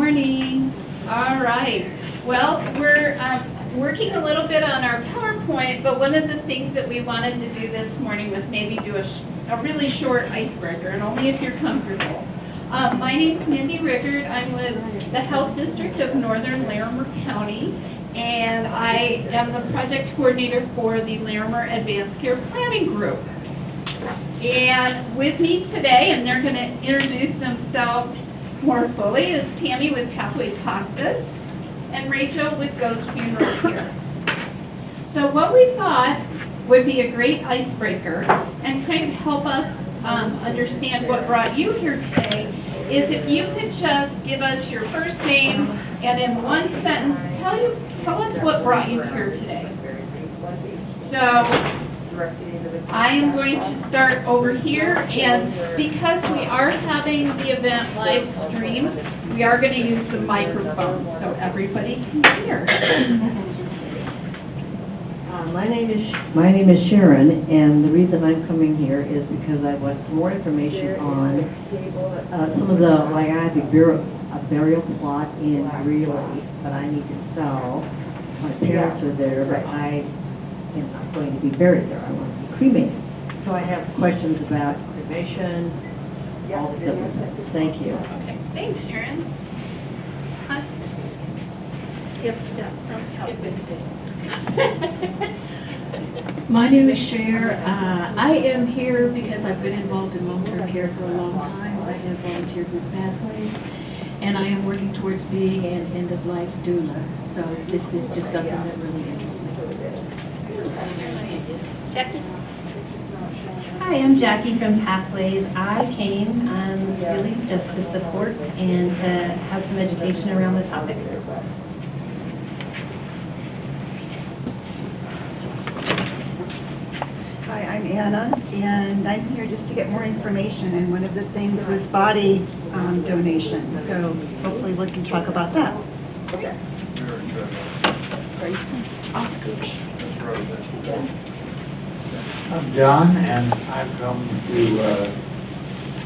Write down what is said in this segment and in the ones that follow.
morning. All right. Well, we're working a little bit on our PowerPoint, but one of the things that we wanted to do this morning was maybe do a really short icebreaker, and only if you're comfortable. My name's Mindy Rickard. I'm with the Health District of Northern Larimer County, and I am the project coordinator for the Larimer Advanced Care Planning Group. And with me today, and they're going to introduce themselves more fully, is Tammy with Pathways Hospice and Rachel with Ghost Funeral Care. So what we thought would be a great icebreaker and kind of help us understand what brought you here today is if you could just give us your first name and in one sentence tell us what brought you here today. So I am going to start over here, and because we are having the event live streamed, we are going to use the microphone so everybody can hear. My name is Sharon, and the reason I'm coming here is because I want some more information on some of the, like I have a burial plot in Greeley, but I need to sell. My parents are there, but I am not going to be buried there. I want to be cremated. So I have questions about cremation, all these other things. Thank you. Okay, thanks, Sharon. My name is Cher. I am here because I've been involved in long-term care for a long time. I have volunteered with Pathways, and I am working towards being an end-of-life doula. So this is just something that really interests me. Jackie? Hi, I'm Jackie from Pathways. I came really just to support and to have some education around the topic. Hi, I'm Anna, and I'm here just to get more information, and one of the things was body donation, so hopefully we can talk about that. I'm John, and I've come to,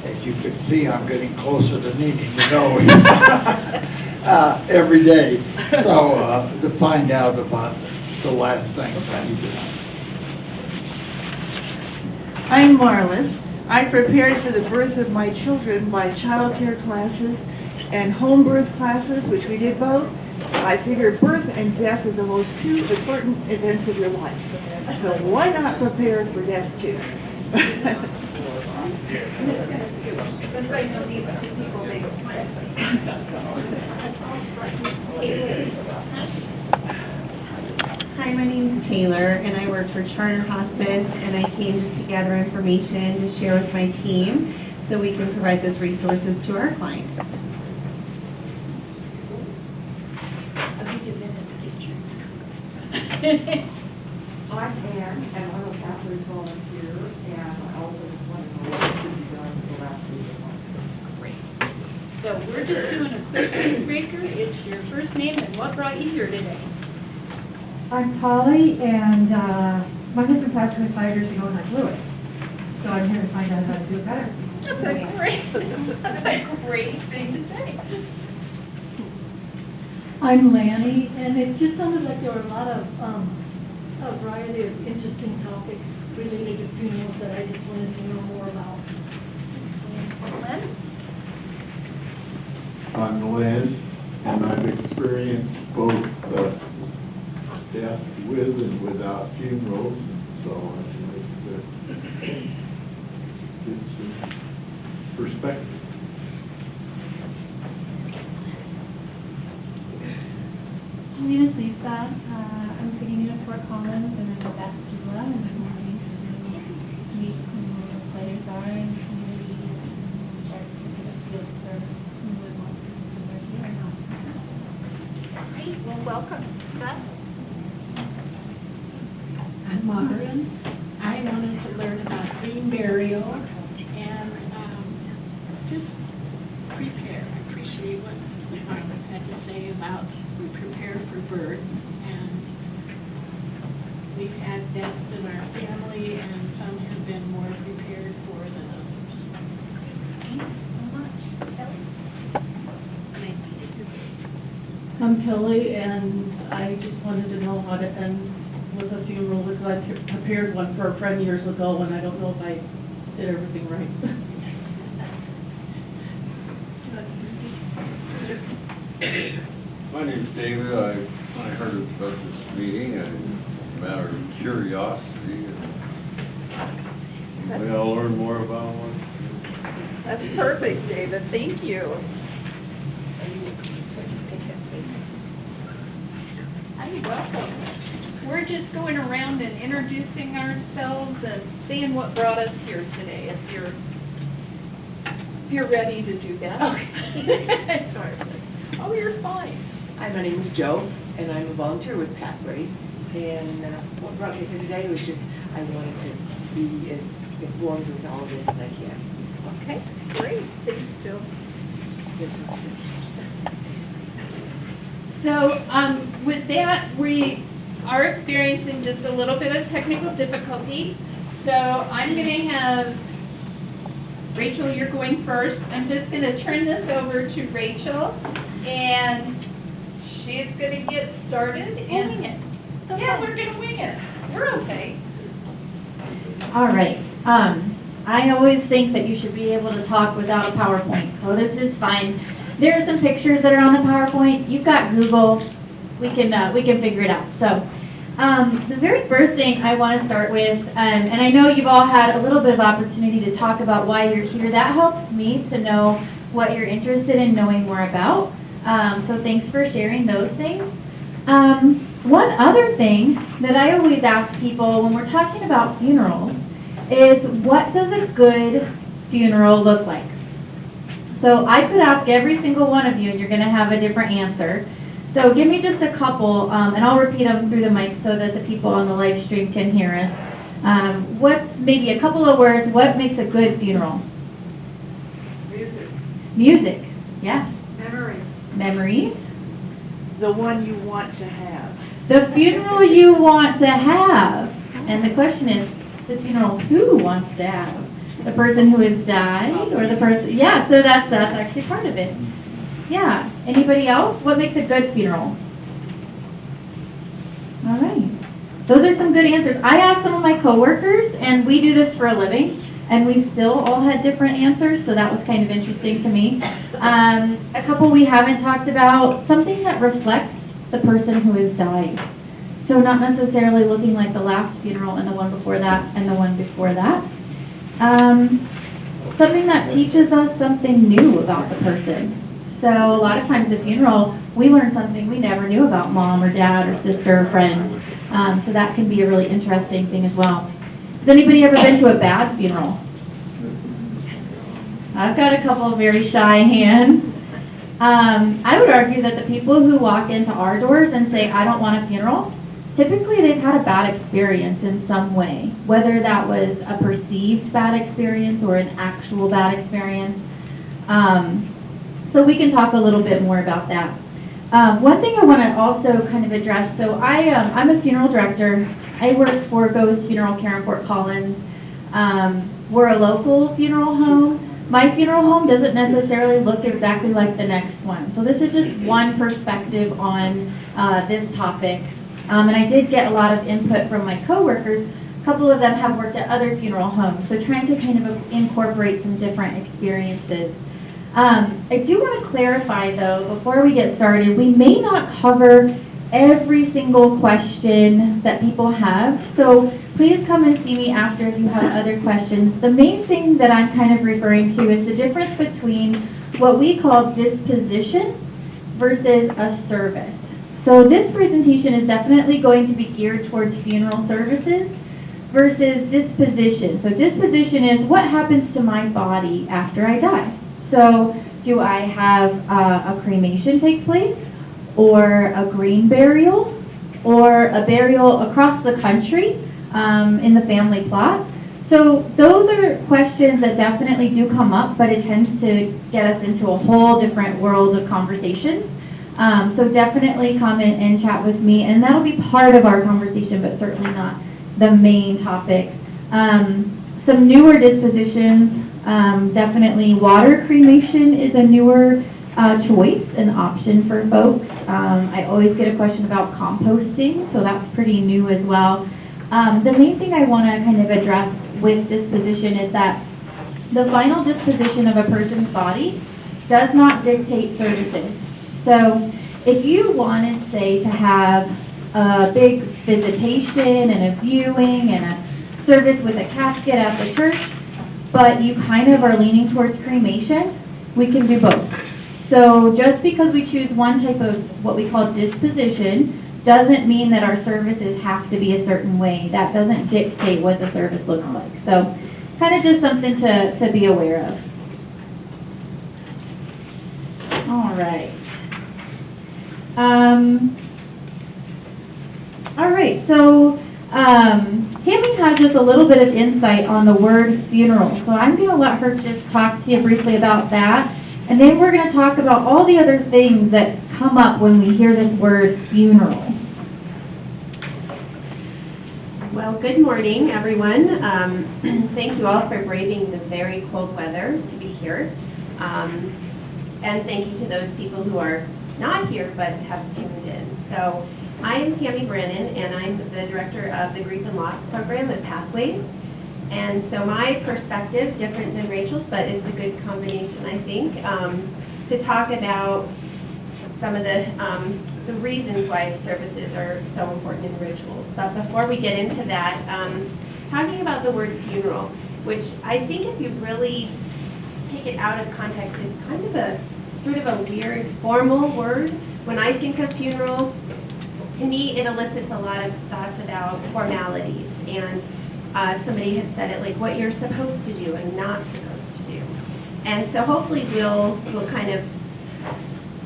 as you can see, I'm getting closer to needing to know every day. So to find out about the last things I need to know. I'm Marlis. I prepared for the birth of my children by child care classes and home birth classes, which we did both. I figured birth and death are the most two important events of your life. So why not prepare for death too? Hi, my name's Taylor, and I work for Charter Hospice, and I came just to gather information to share with my team so we can provide those resources to our clients. I'm Ann, and I'm a Catholic volunteer, and I also just want to know what should be done for the last week of March. Great. So we're just doing a quick icebreaker. It's your first name and what brought you here today. I'm Polly, and my husband passed away 5 years ago, and I blew it. So I'm here to find out how to do it better. That's a great thing to say. I'm Lanny, and it just sounded like there were a lot of a variety of interesting topics related to funerals that I just wanted to know more about. Lynn? I'm Lynn, and I've experienced both death with and without funerals, and so I'd like to get some perspective. My name is Lisa. I'm picking up Fort Collins, and I'm a death doula, and I'm wanting to meet who the players are in the community and start to get a feel for who would want services are here or not. Great. Well, welcome. Seth? I'm Margaret. I wanted to learn about green burial and just prepare. I appreciate what Margaret had to say about we prepare for birth, and we've had deaths in our family, and some have been more prepared for than others. Thank you so much. Kelly? I'm Kelly, and I just wanted to know how to end with a funeral because I prepared one for a friend years ago, and I don't know if I did everything right. My name's David. I heard about this meeting, and a matter of curiosity. And we all learn more about what. That's perfect, David, thank you. Hi, welcome. We're just going around and introducing ourselves and saying what brought us here today, if you're ready to do that. Okay. Sorry. Oh, you're fine. Hi, my name is Joe, and I'm a volunteer with Pathways. And what brought me here today was just I wanted to be as informed with all of this as I can. Okay, great, thanks, Jill. Give some So with that, we are experiencing just a little bit of technical difficulty. So I'm going to have, Rachel, you're going first. I'm just going to turn this over to Rachel, and she's going to get started. We'll wing it. Yeah, we're going to wing it. We're okay. All right. I always think that you should be able to talk without a PowerPoint, so this is fine. There are some pictures that are on the PowerPoint. You've got Google. We can figure it out. So the very first thing I want to start with, and I know you've all had a little bit of opportunity to talk about why you're here. That helps me to know what you're interested in knowing more about. So thanks for sharing those things. One other thing that I always ask people when we're talking about funerals is, what does a good funeral look like? So I could ask every single one of you, and you're going to have a different answer. So give me just a couple, and I'll repeat them through the mic so that the people on the live stream can hear us. What's maybe a couple of words? What makes a good funeral? Music. Music. Yeah. Memories. Memories. The one you want to have. The funeral you want to have. And the question is, the funeral who wants to have? The person who has died, or the person? Yeah. So that's actually part of it. Yeah. Anybody else? What makes a good funeral? All right. Those are some good answers. I asked some of my coworkers, and we do this for a living, and we still all had different answers, so that was kind of interesting to me. A couple we haven't talked about, something that reflects the person who has died. So not necessarily looking like the last funeral and the one before that and the one before that. Something that teaches us something new about the person. So a lot of times at funeral, we learn something we never knew about mom or dad or sister or friend. So that can be a really interesting thing as well. Has anybody ever been to a bad funeral? I've got a couple of very shy hands. I would argue that the people who walk into our doors and say, I don't want a funeral, typically they've had a bad experience in some way, whether that was a perceived bad experience or an actual bad experience. So we can talk a little bit more about that. One thing I want to also kind of address, so I'm a funeral director. I work for Go's Funeral Care in Fort Collins. We're a local funeral home. My funeral home doesn't necessarily look exactly like the next one. So this is just one perspective on this topic. And I did get a lot of input from my coworkers. A couple of them have worked at other funeral homes, so trying to kind of incorporate some different experiences. I do want to clarify, though, before we get started, we may not cover every single question that people have, so please come and see me after if you have other questions. The main thing that I'm kind of referring to is the difference between what we call disposition versus a service. So this presentation is definitely going to be geared towards funeral services versus disposition. So disposition is what happens to my body after I die. So do I have a cremation take place, or a green burial, or a burial across the country in the family plot? So those are questions that definitely do come up, but it tends to get us into a whole different world of conversations. So definitely come in and chat with me, and that'll be part of our conversation, but certainly not the main topic. Some newer dispositions, definitely water cremation is a newer choice, an option for folks. I always get a question about composting, so that's pretty new as well. The main thing I want to kind of address with disposition is that the final disposition of a person's body does not dictate services. So if you wanted, say, to have a big visitation and a viewing and a service with a casket at the church, but you kind of are leaning towards cremation, we can do both. So just because we choose one type of what we call disposition doesn't mean that our services have to be a certain way. That doesn't dictate what the service looks like. So kind of just something to be aware of. All right. All right, so Tammy has just a little bit of insight on the word funeral. So I'm going to let her just talk to you briefly about that. And then we're going to talk about all the other things that come up when we hear this word funeral. Well, good morning, everyone. Thank you all for braving the very cold weather to be here. And thank you to those people who are not here but have tuned in. So I am Tammy Brennan, and I'm the director of the Grief and Loss program at Pathways. And so my perspective, different than Rachel's, but it's a good combination, I think, to talk about some of the reasons why services are so important in rituals. But before we get into that, talking about the word funeral, which I think if you really take it out of context, it's kind of a sort of a weird formal word. When I think of funeral, to me it elicits a lot of thoughts about formalities, and somebody had said it like what you're supposed to do and not supposed to do. And so hopefully we'll kind of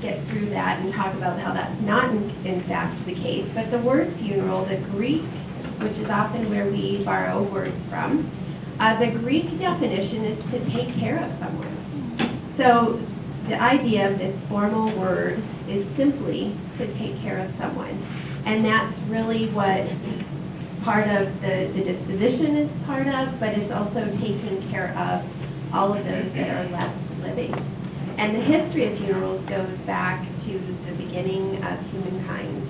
get through that and talk about how that's not in fact the case. But the word funeral, the Greek, which is often where we borrow words from, the Greek definition is to take care of someone. So the idea of this formal word is simply to take care of someone. And that's really what part of the disposition is part of, but it's also taking care of all of those that are left living. And the history of funerals goes back to the beginning of humankind.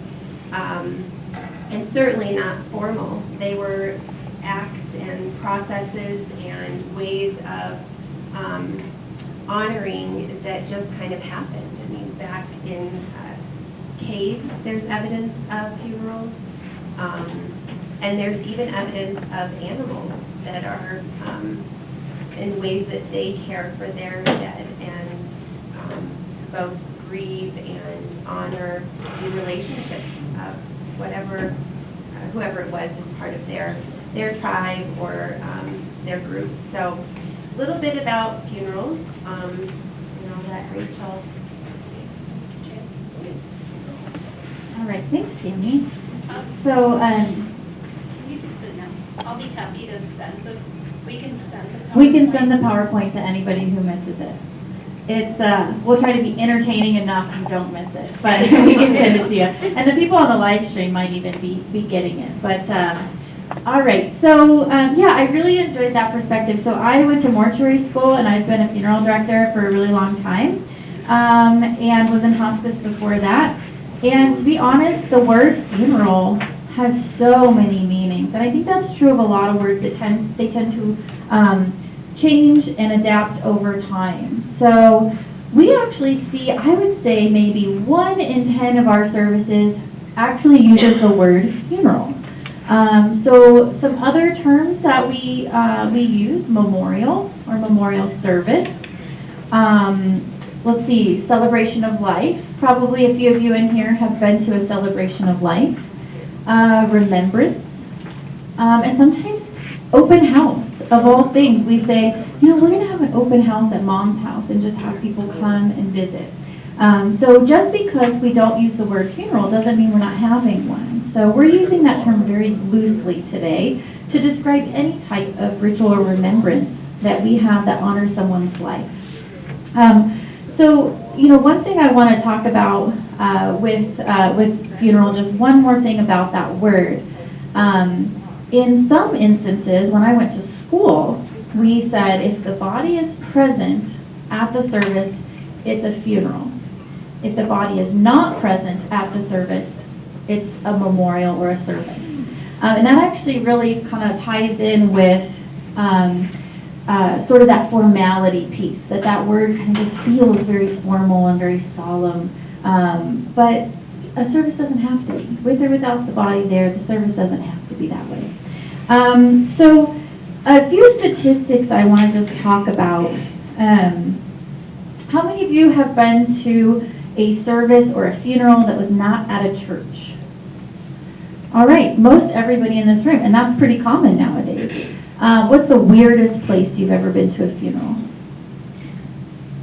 And certainly not formal. They were acts and processes and ways of honoring that just kind of happened. I mean, back in caves, there's evidence of funerals. And there's even evidence of animals that are in ways that they care for their dead and both grieve and honor the relationship of whoever it was as part of their tribe or their group. So a little bit about funerals, and I'll let Rachel. All right, thanks, Tammy. So, You just announce, I'll be happy to send the, we can send the PowerPoint. we can send the PowerPoint to anybody who misses it. It's, we'll try to be entertaining enough you don't miss it, but we can send it to you. And the people on the live stream might even be getting it. But, all right, so, yeah, I really enjoyed that perspective. So I went to mortuary school, and I've been a funeral director for a really long time, and was in hospice before that. And to be honest, the word funeral has so many meanings. And I think that's true of a lot of words. They tend to change and adapt over time. So we actually see, I would say maybe 1 in 10 of our services actually uses the word funeral. So some other terms that we use, memorial or memorial service. Let's see, celebration of life. Probably a few of you in here have been to a celebration of life. Remembrance. And sometimes open house. Of all things, we say, you know, we're going to have an open house at Mom's house and just have people come and visit. So just because we don't use the word funeral doesn't mean we're not having one. So we're using that term very loosely today to describe any type of ritual or remembrance that we have that honors someone's life. So, you know, one thing I want to talk about with funeral, just one more thing about that word. In some instances, when I went to school, we said if the body is present at the service it's a funeral. If the body is not present at the service, it's a memorial or a service. And that actually really kind of ties in with sort of that formality piece, that word kind of just feels very formal and very solemn. But a service doesn't have to be. With or without the body there, the service doesn't have to be that way. So a few statistics I want to just talk about. How many of you have been to a service or a funeral that was not at a church? All right, most everybody in this room, and that's pretty common nowadays. What's the weirdest place you've ever been to a funeral?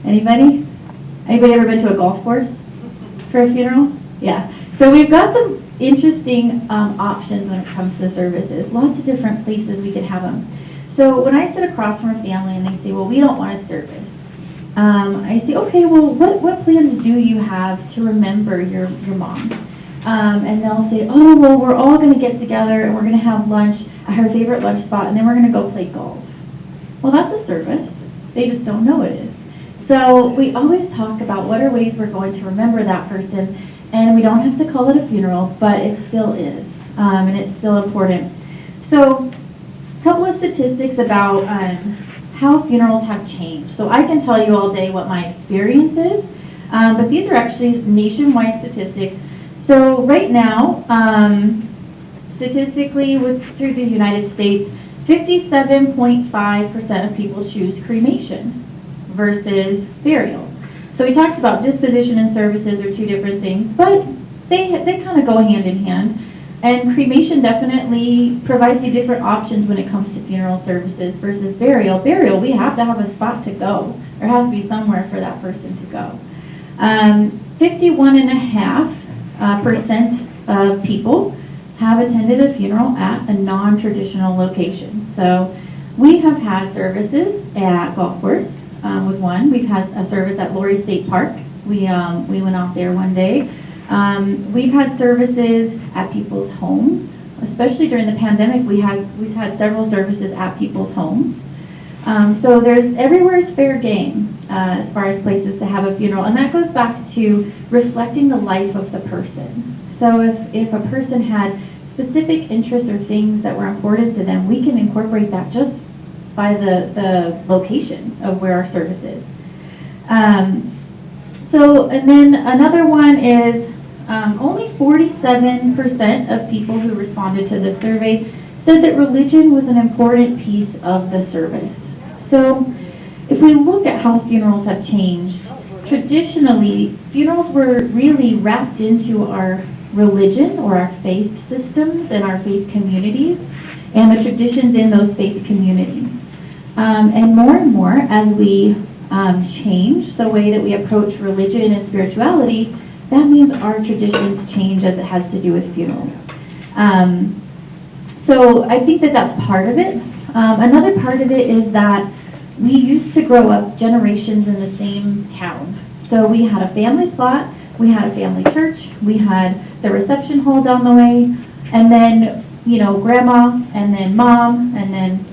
Anybody? Anybody ever been to a golf course for a funeral? Yeah. So we've got some interesting options when it comes to services. Lots of different places we could have them. So when I sit across from a family and they say, well, we don't want a service, I say, okay, well, what plans do you have to remember your mom? And they'll say, oh, well, we're all going to get together and we're going to have lunch at her favorite lunch spot, and then we're going to go play golf. Well, that's a service. They just don't know it is. So we always talk about what are ways we're going to remember that person, and we don't have to call it a funeral, but it still is, and it's still important. So a couple of statistics about how funerals have changed. So I can tell you all day what my experience is, but these are actually nationwide statistics. So right now, statistically through the United States, 57.5% of people choose cremation versus burial. So we talked about disposition and services are two different things, but they kind of go hand in hand. And cremation definitely provides you different options when it comes to funeral services versus burial. Burial, we have to have a spot to go. There has to be somewhere for that person to go. 51.5% of people have attended a funeral at a non-traditional location. So we have had services at golf course, was one. We've had a service at Lori State Park. We went out there one day. We've had services at people's homes, especially during the pandemic. We've had several services at people's homes. So there's everywhere is fair game as far as places to have a funeral, and that goes back to reflecting the life of the person. So if a person had specific interests or things that were important to them, we can incorporate that just by the location of where our service is. And then another one is only 47% of people who responded to the survey said that religion was an important piece of the service. So if we look at how funerals have changed, traditionally, funerals were really wrapped into our religion or our faith systems and our faith communities and the traditions in those faith communities. And more as we change the way that we approach religion and spirituality, that means our traditions change as it has to do with funerals. So I think that that's part of it. Another part of it is that we used to grow up generations in the same town. So we had a family plot, we had a family church, we had the reception hall down the way, and then, grandma, and then mom, and then,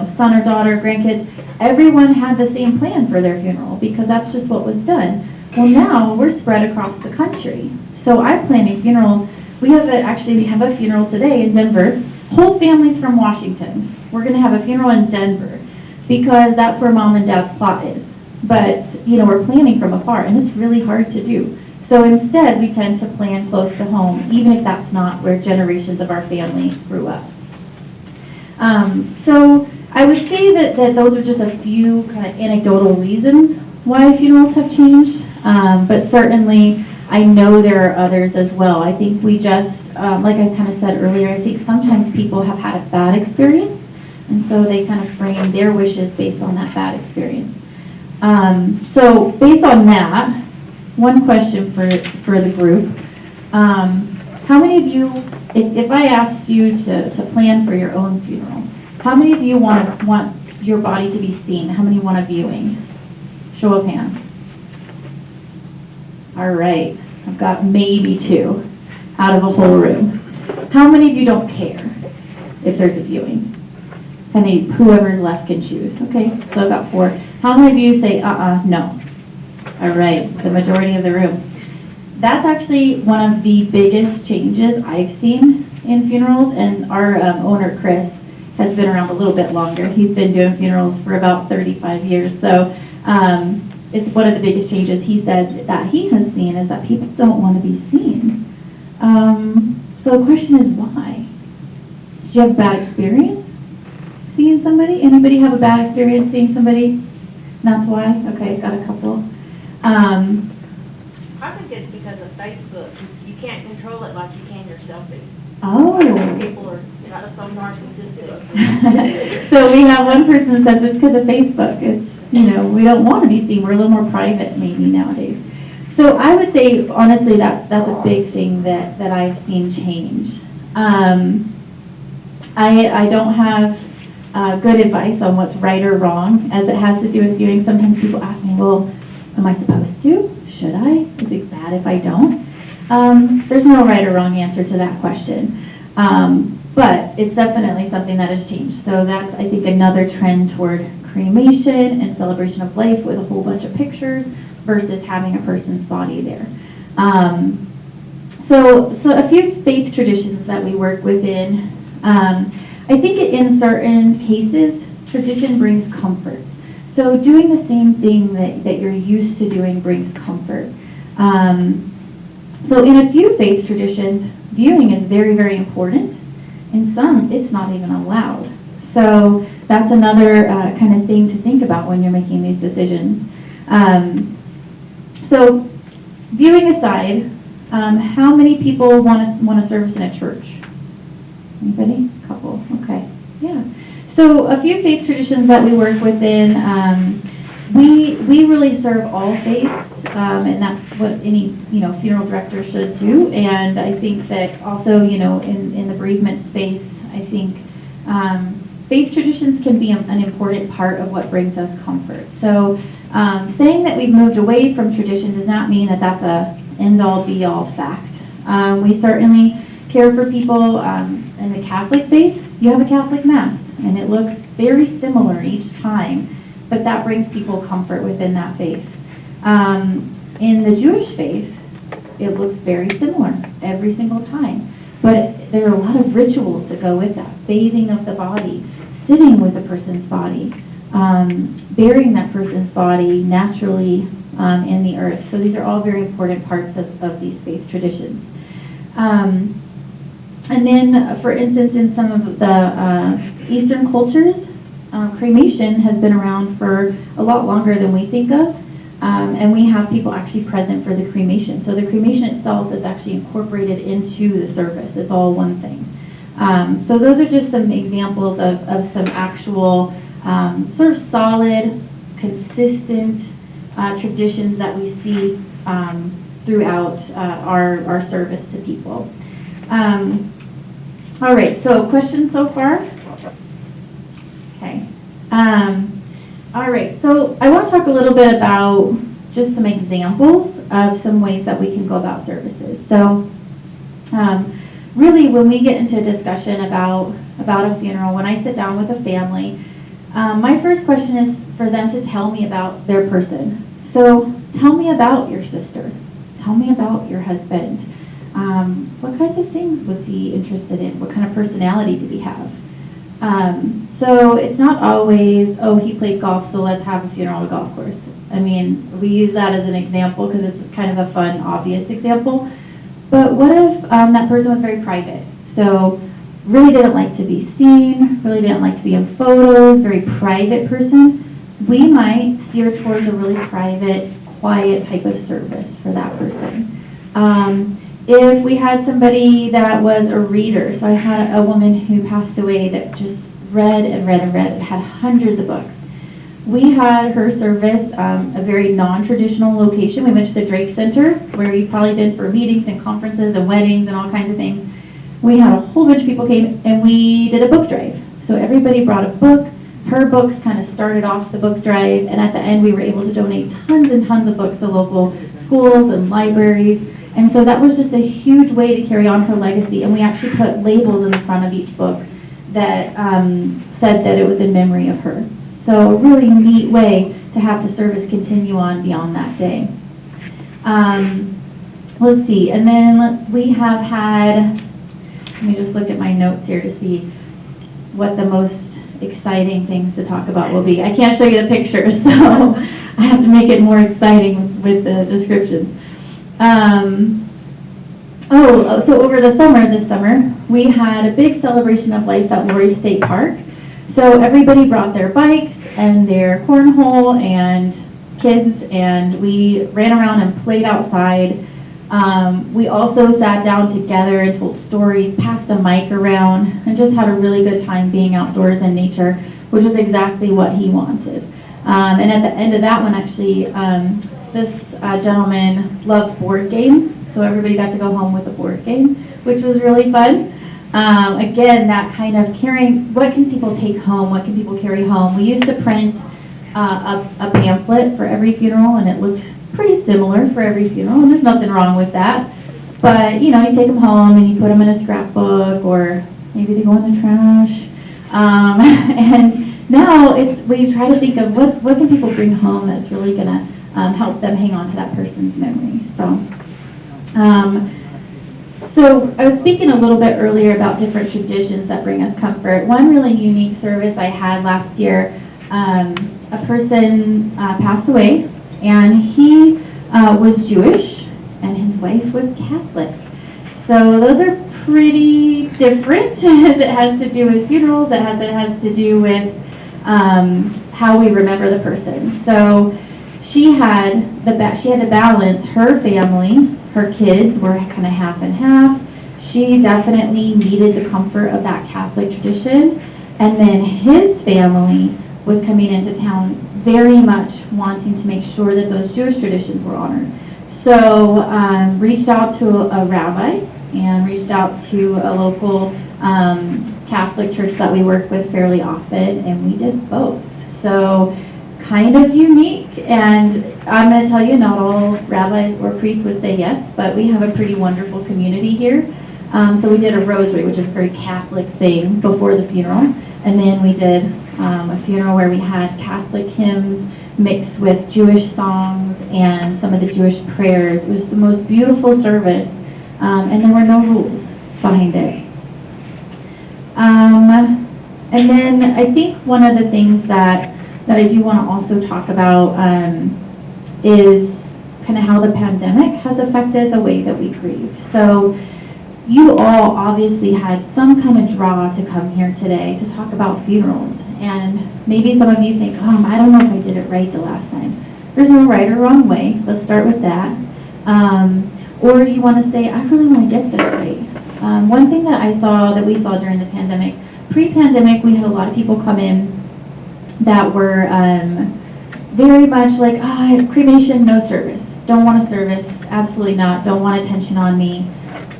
son or daughter, grandkids. Everyone had the same plan for their funeral because that's just what was done. Well, now we're spread across the country. So I'm planning funerals. We have a funeral today in Denver. Whole family's from Washington. We're going to have a funeral in Denver because that's where mom and dad's plot is. But, we're planning from afar, and it's really hard to do. So instead, we tend to plan close to home, even if that's not where generations of our family grew up. So I would say that those are just a few kind of anecdotal reasons why funerals have changed. But certainly, I know there are others as well. I think we just, like I kind of said earlier, I think sometimes people have had a bad experience, and so they kind of frame their wishes based on that bad experience. So based on that, one question for the group. How many of you, if I asked you to plan for your own funeral, how many of you want your body to be seen? How many want a viewing? Show of hands. All right, I've got maybe 2 out of a whole room. How many of you don't care if there's a viewing? Whoever's left can choose. Okay, so I've got 4. How many of you say, no? All right, the majority of the room. That's actually one of the biggest changes I've seen in funerals, and our owner, Chris, has been around a little bit longer. He's been doing funerals for about 35 years, so it's one of the biggest changes he said that he has seen is that people don't want to be seen. So the question is why? Did you have a bad experience seeing somebody? Anybody have a bad experience seeing somebody? And that's why? Okay, got a couple. I think it's because of Facebook. You can't control it like you can your selfies. Oh. People are so narcissistic. So we have one person that says it's because of Facebook. It's, we don't want to be seen. We're a little more private maybe nowadays. So I would say, honestly, that's a big thing that I've seen change. I don't have good advice on what's right or wrong as it has to do with viewing. Sometimes people ask me, well, am I supposed to? Should I? Is it bad if I don't? There's no right or wrong answer to that question. But it's definitely something that has changed. So that's, I think, another trend toward cremation and celebration of life with a whole bunch of pictures versus having a person's body there. So a few faith traditions that we work within. I think in certain cases, tradition brings comfort. So doing the same thing that you're used to doing brings comfort. So in a few faith traditions, viewing is very, very important. In some, it's not even allowed. So that's another kind of thing to think about when you're making these decisions. So viewing aside, how many people want a service in a church? Anybody? A couple. Okay. Yeah. So a few faith traditions that we work within, we really serve all faiths, and that's what any funeral director should do. And I think that also in the bereavement space, I think faith traditions can be an important part of what brings us comfort. So saying that we've moved away from tradition does not mean that that's a end-all be-all fact. We certainly care for people in the Catholic faith. You have a Catholic Mass, and it looks very similar each time, but that brings people comfort within that faith. In the Jewish faith, it looks very similar every single time, but there are a lot of rituals that go with that. Bathing of the body, sitting with a person's body, burying that person's body naturally in the earth. So these are all very important parts of these faith traditions. And then, for instance, in some of the Eastern cultures, cremation has been around for a lot longer than we think of, and we have people actually present for the cremation. So the cremation itself is actually incorporated into the service. It's all one thing. So those are just some examples of some actual sort of solid, consistent traditions that we see throughout our service to people. All right, so questions so far? Okay. All right, so I want to talk a little bit about just some examples of some ways that we can go about services. So really, when we get into a discussion about a funeral, when I sit down with a family, my first question is for them to tell me about their person. So tell me about your sister. Tell me about your husband. What kinds of things was he interested in? What kind of personality did he have? So it's not always, oh, he played golf, so let's have a funeral at a golf course. I mean, we use that as an example because it's kind of a fun, obvious example. But what if that person was very private? So really didn't like to be seen, really didn't like to be in photos, very private person. We might steer towards a really private, quiet type of service for that person. If we had somebody that was a reader, so I had a woman who passed away that just read and read and read and had hundreds of books. We had her service a very non-traditional location. We went to the Drake Center, where you've probably been for meetings and conferences and weddings and all kinds of things. We had a whole bunch of people came, and we did a book drive. So everybody brought a book. Her books kind of started off the book drive, and at the end we were able to donate tons and tons of books to local schools and libraries. And so that was just a huge way to carry on her legacy. And we actually put labels in the front of each book that said that it was in memory of her. So a really neat way to have the service continue on beyond that day. Let's see, and then we have had, let me just look at my notes here to see what the most exciting things to talk about will be. I can't show you the pictures, so I have to make it more exciting with the descriptions. So over the summer, this summer, we had a big celebration of life at Lori State Park. So everybody brought their bikes and their cornhole and kids, and we ran around and played outside. We also sat down together and told stories, passed a mic around, and just had a really good time being outdoors in nature, which was exactly what he wanted. And at the end of that one, actually, this gentleman loved board games, so everybody got to go home with a board game, which was really fun. Again, that kind of carrying, what can people take home, what can people carry home? We used to print a pamphlet for every funeral, and it looked pretty similar for every funeral, and there's nothing wrong with that. But, you take them home and you put them in a scrapbook, or maybe they go in the trash. And now we try to think of what can people bring home that's really going to help them hang on to that person's memory. So I was speaking a little bit earlier about different traditions that bring us comfort. One really unique service I had last year, a person passed away, and he was Jewish, and his wife was Catholic. So those are pretty different as it has to do with funerals, it has to do with how we remember the person. So she had to balance her family. Her kids were kind of half and half. She definitely needed the comfort of that Catholic tradition. And then his family was coming into town very much wanting to make sure that those Jewish traditions were honored. So reached out to a rabbi and reached out to a local Catholic church that we work with fairly often, and we did both. So kind of unique, and I'm going to tell you, not all rabbis or priests would say yes, but we have a pretty wonderful community here. So we did a rosary, which is a very Catholic thing, before the funeral, and then we did a funeral where we had Catholic hymns mixed with Jewish songs and some of the Jewish prayers. It was the most beautiful service, and there were no rules behind it. And then I think one of the things that I do want to also talk about is kind of how the pandemic has affected the way that we grieve. So you all obviously had some kind of draw to come here today to talk about funerals. And maybe some of you think, I don't know if I did it right the last time. There's no right or wrong way. Let's start with that. Or you want to say, I really want to get this right. One thing that we saw during the pandemic, pre-pandemic, we had a lot of people come in that were very much like, cremation, no service. Don't want a service, absolutely not. Don't want attention on me.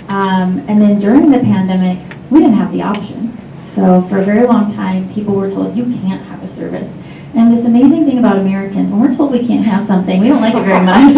And then during the pandemic, we didn't have the option. So for a very long time, people were told, you can't have a service. And this amazing thing about Americans, when we're told we can't have something, we don't like it very much.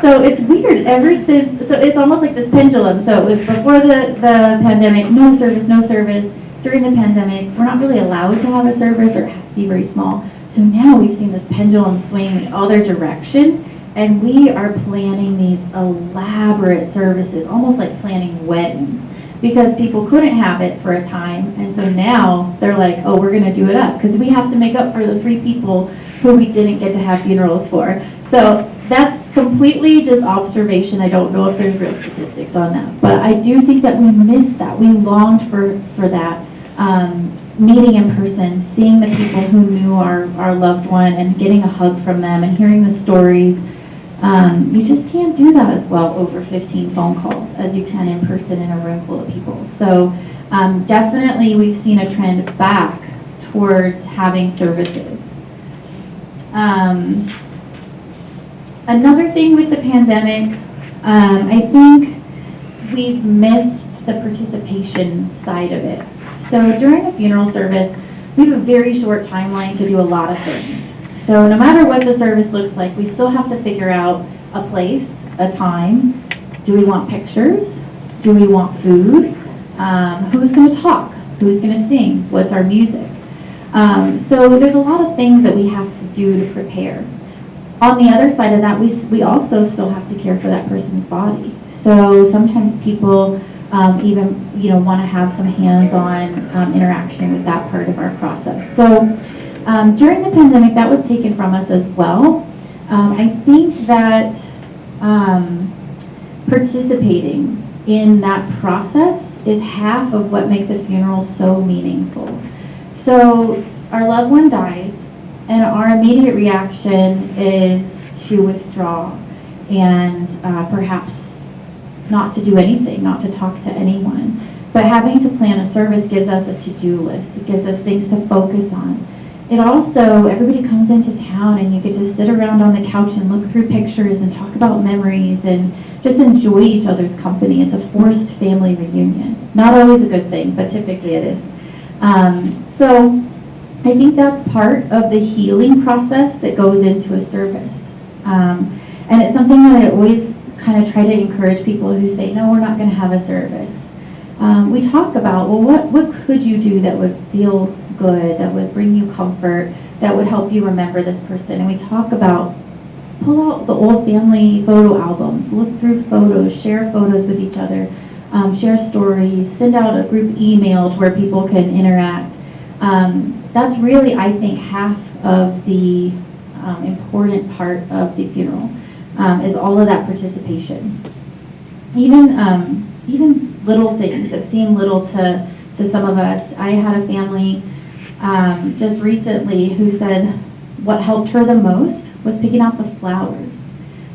So it's weird. Ever since, so it's almost like this pendulum. So it was before the pandemic, no service, no service. During the pandemic, we're not really allowed to have a service, or it has to be very small. So now we've seen this pendulum swing in the other direction, and we are planning these elaborate services, almost like planning weddings, because people couldn't have it for a time, and so now they're like, we're going to do it up, because we have to make up for the 3 people who we didn't get to have funerals for. So that's completely just observation. I don't know if there's real statistics on that, but I do think that we missed that. We longed for that. Meeting in person, seeing the people who knew our loved one and getting a hug from them and hearing the stories. You just can't do that as well over 15 phone calls as you can in person in a room full of people. So definitely we've seen a trend back towards having services. Another thing with the pandemic, I think we've missed the participation side of it. So during a funeral service, we have a very short timeline to do a lot of things. So no matter what the service looks like, we still have to figure out a place, a time. Do we want pictures? Do we want food? Who's going to talk? Who's going to sing? What's our music? So there's a lot of things that we have to do to prepare. On the other side of that, we also still have to care for that person's body. So sometimes people even want to have some hands-on interaction with that part of our process. So during the pandemic, that was taken from us as well. I think that participating in that process is half of what makes a funeral so meaningful. So our loved one dies, and our immediate reaction is to withdraw and perhaps not to do anything, not to talk to anyone. But having to plan a service gives us a to-do list. It gives us things to focus on. It also, everybody comes into town and you get to sit around on the couch and look through pictures and talk about memories and just enjoy each other's company. It's a forced family reunion. Not always a good thing, but typically it is. So I think that's part of the healing process that goes into a service. And it's something that I always kind of try to encourage people who say, no, we're not going to have a service. We talk about, well, what could you do that would feel good, that would bring you comfort, that would help you remember this person? And we talk about, pull out the old family photo albums, look through photos, share photos with each other, share stories, send out a group email to where people can interact. That's really, I think, half of the important part of the funeral, is all of that participation. Even little things that seem little to some of us. I had a family just recently who said what helped her the most was picking out the flowers.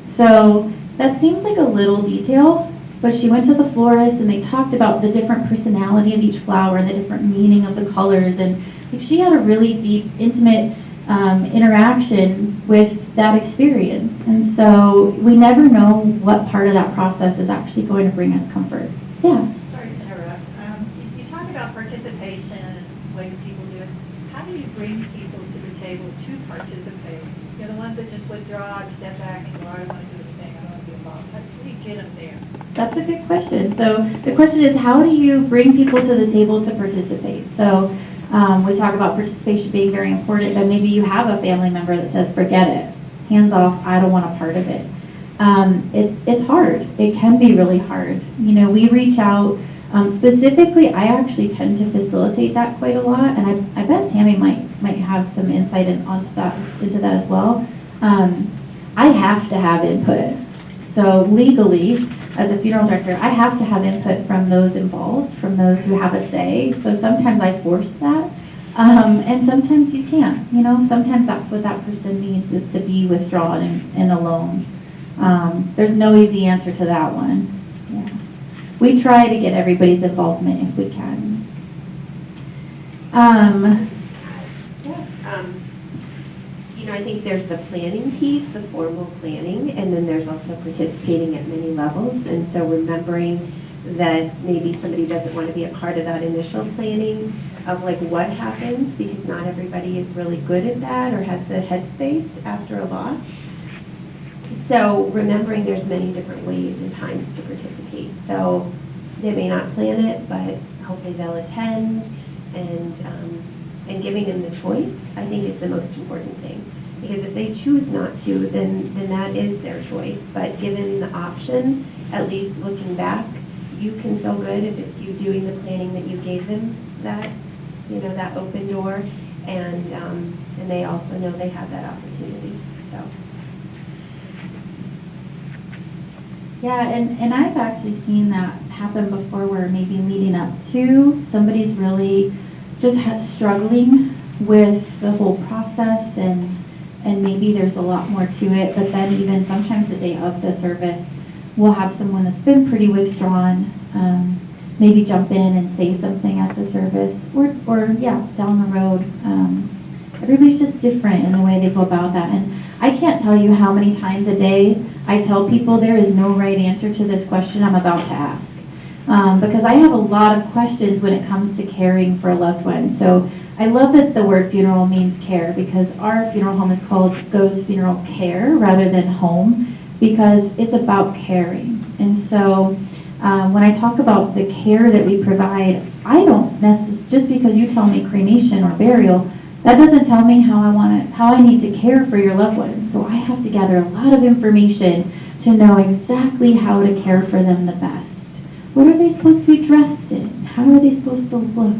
So that seems like a little detail, but she went to the florist and they talked about the different personality of each flower and the different meaning of the colors, and she had a really deep, intimate interaction with that experience. And so we never know what part of that process is actually going to bring us comfort. Yeah. Sorry to interrupt. You talk about participation and ways people do it. How do you bring people to the table to participate? You're the ones that just withdraw and step back and go, I don't want to do anything, I don't want to be involved. How do you get them there? That's a good question. So the question is, how do you bring people to the table to participate? So we talk about participation being very important, but maybe you have a family member that says, forget it, hands off, I don't want a part of it. It's hard. It can be really hard. We reach out. Specifically, I actually tend to facilitate that quite a lot, and I bet Tammy might have some insight into that as well. I have to have input. So legally, as a funeral director, I have to have input from those involved, from those who have a say. So sometimes I force that, and sometimes you can't. Sometimes that's what that person needs, is to be withdrawn and alone. There's no easy answer to that one. Yeah. We try to get everybody's involvement if we can. I think there's the planning piece, the formal planning, and then there's also participating at many levels. And so remembering that maybe somebody doesn't want to be a part of that initial planning of like what happens, because not everybody is really good at that or has the headspace after a loss. So remembering there's many different ways and times to participate. So they may not plan it, but hopefully they'll attend, and giving them the choice, I think, is the most important thing. Because if they choose not to, then that is their choice. But given the option, at least looking back, you can feel good if it's you doing the planning that you gave them that, that open door, and they also know they have that opportunity. So. Yeah, and I've actually seen that happen before, where maybe leading up to somebody's really just struggling with the whole process, and maybe there's a lot more to it, but then even sometimes the day of the service, we'll have someone that's been pretty withdrawn, maybe jump in and say something at the service, or down the road. Everybody's just different in the way they go about that. And I can't tell you how many times a day I tell people there is no right answer to this question I'm about to ask. Because I have a lot of questions when it comes to caring for a loved one. So I love that the word funeral means care, because our funeral home is called Goes Funeral Care rather than home, because it's about caring. And so when I talk about the care that we provide, I don't necessarily, just because you tell me cremation or burial, That doesn't tell me how I need to care for your loved ones. So I have to gather a lot of information to know exactly how to care for them the best. What are they supposed to be dressed in? How are they supposed to look?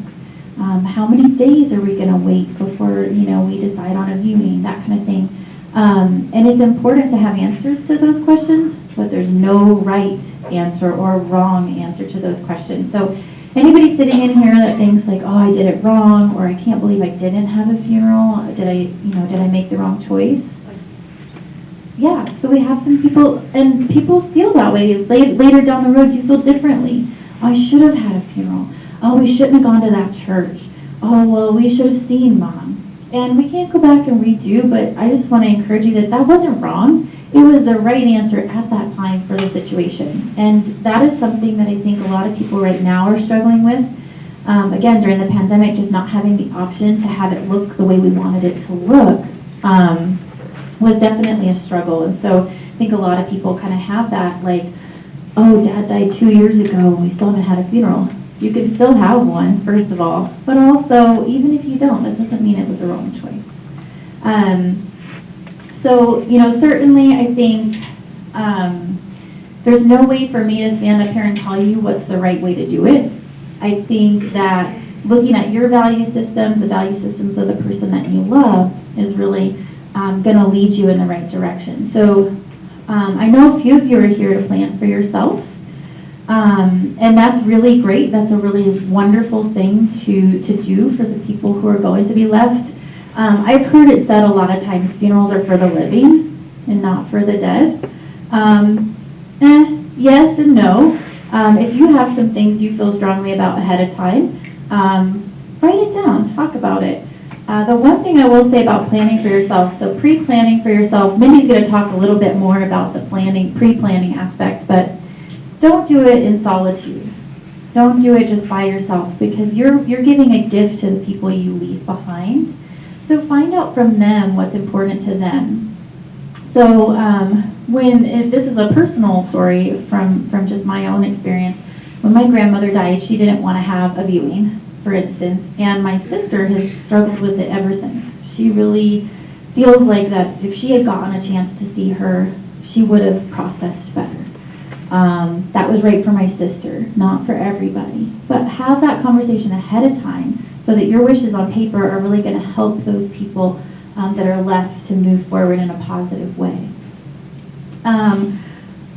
How many days are we going to wait before, we decide on a viewing, that kind of thing. And it's important to have answers to those questions, but there's no right answer or wrong answer to those questions. So anybody sitting in here that thinks like, oh, I did it wrong, or I can't believe I didn't have a funeral, did I make the wrong choice? Yeah, so we have some people, and people feel that way. Later down the road, you feel differently. Oh, I should have had a funeral. Oh, we shouldn't have gone to that church. Oh, well, we should have seen Mom. And we can't go back and redo, but I just want to encourage you that that wasn't wrong. It was the right answer at that time for the situation. And that is something that I think a lot of people right now are struggling with. Again, during the pandemic, just not having the option to have it look the way we wanted it to look was definitely a struggle. And so I think a lot of people kind of have that, like, oh, Dad died 2 years ago and we still haven't had a funeral. You can still have one, first of all, but also, even if you don't, that doesn't mean it was the wrong choice. So, certainly I think there's no way for me to stand up here and tell you what's the right way to do it. I think that looking at your value systems, the value systems of the person that you love, is really going to lead you in the right direction. So I know a few of you are here to plan for yourself. And that's really great. That's a really wonderful thing to do for the people who are going to be left. I've heard it said a lot of times funerals are for the living and not for the dead. Yes and no. If you have some things you feel strongly about ahead of time, write it down, talk about it. The one thing I will say about planning for yourself, so pre-planning for yourself, Mindy's going to talk a little bit more about the pre-planning aspect, but don't do it in solitude. Don't do it just by yourself, because you're giving a gift to the people you leave behind. So find out from them what's important to them. So this is a personal story from just my own experience. When my grandmother died, she didn't want to have a viewing, for instance, and my sister has struggled with it ever since. She really feels like that if she had gotten a chance to see her, she would have processed better. That was right for my sister, not for everybody. But have that conversation ahead of time so that your wishes on paper are really going to help those people that are left to move forward in a positive way.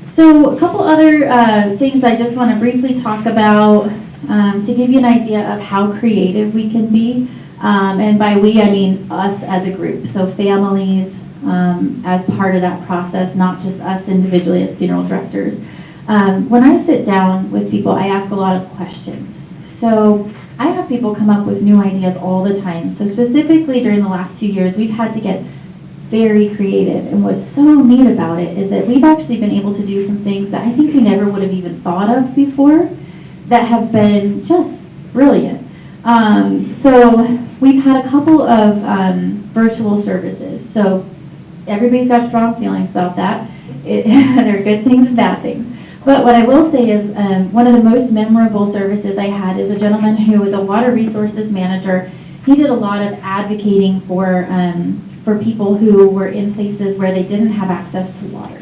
So a couple other things I just want to briefly talk about to give you an idea of how creative we can be. And by we, I mean us as a group. So families as part of that process, not just us individually as funeral directors. When I sit down with people, I ask a lot of questions. So I have people come up with new ideas all the time. So specifically during the last 2 years, we've had to get very creative. And what's so neat about it is that we've actually been able to do some things that I think we never would have even thought of before that have been just brilliant. So we've had a couple of virtual services. So everybody's got strong feelings about that. There are good things and bad things. But what I will say is one of the most memorable services I had is a gentleman who was a water resources manager. He did a lot of advocating for people who were in places where they didn't have access to water,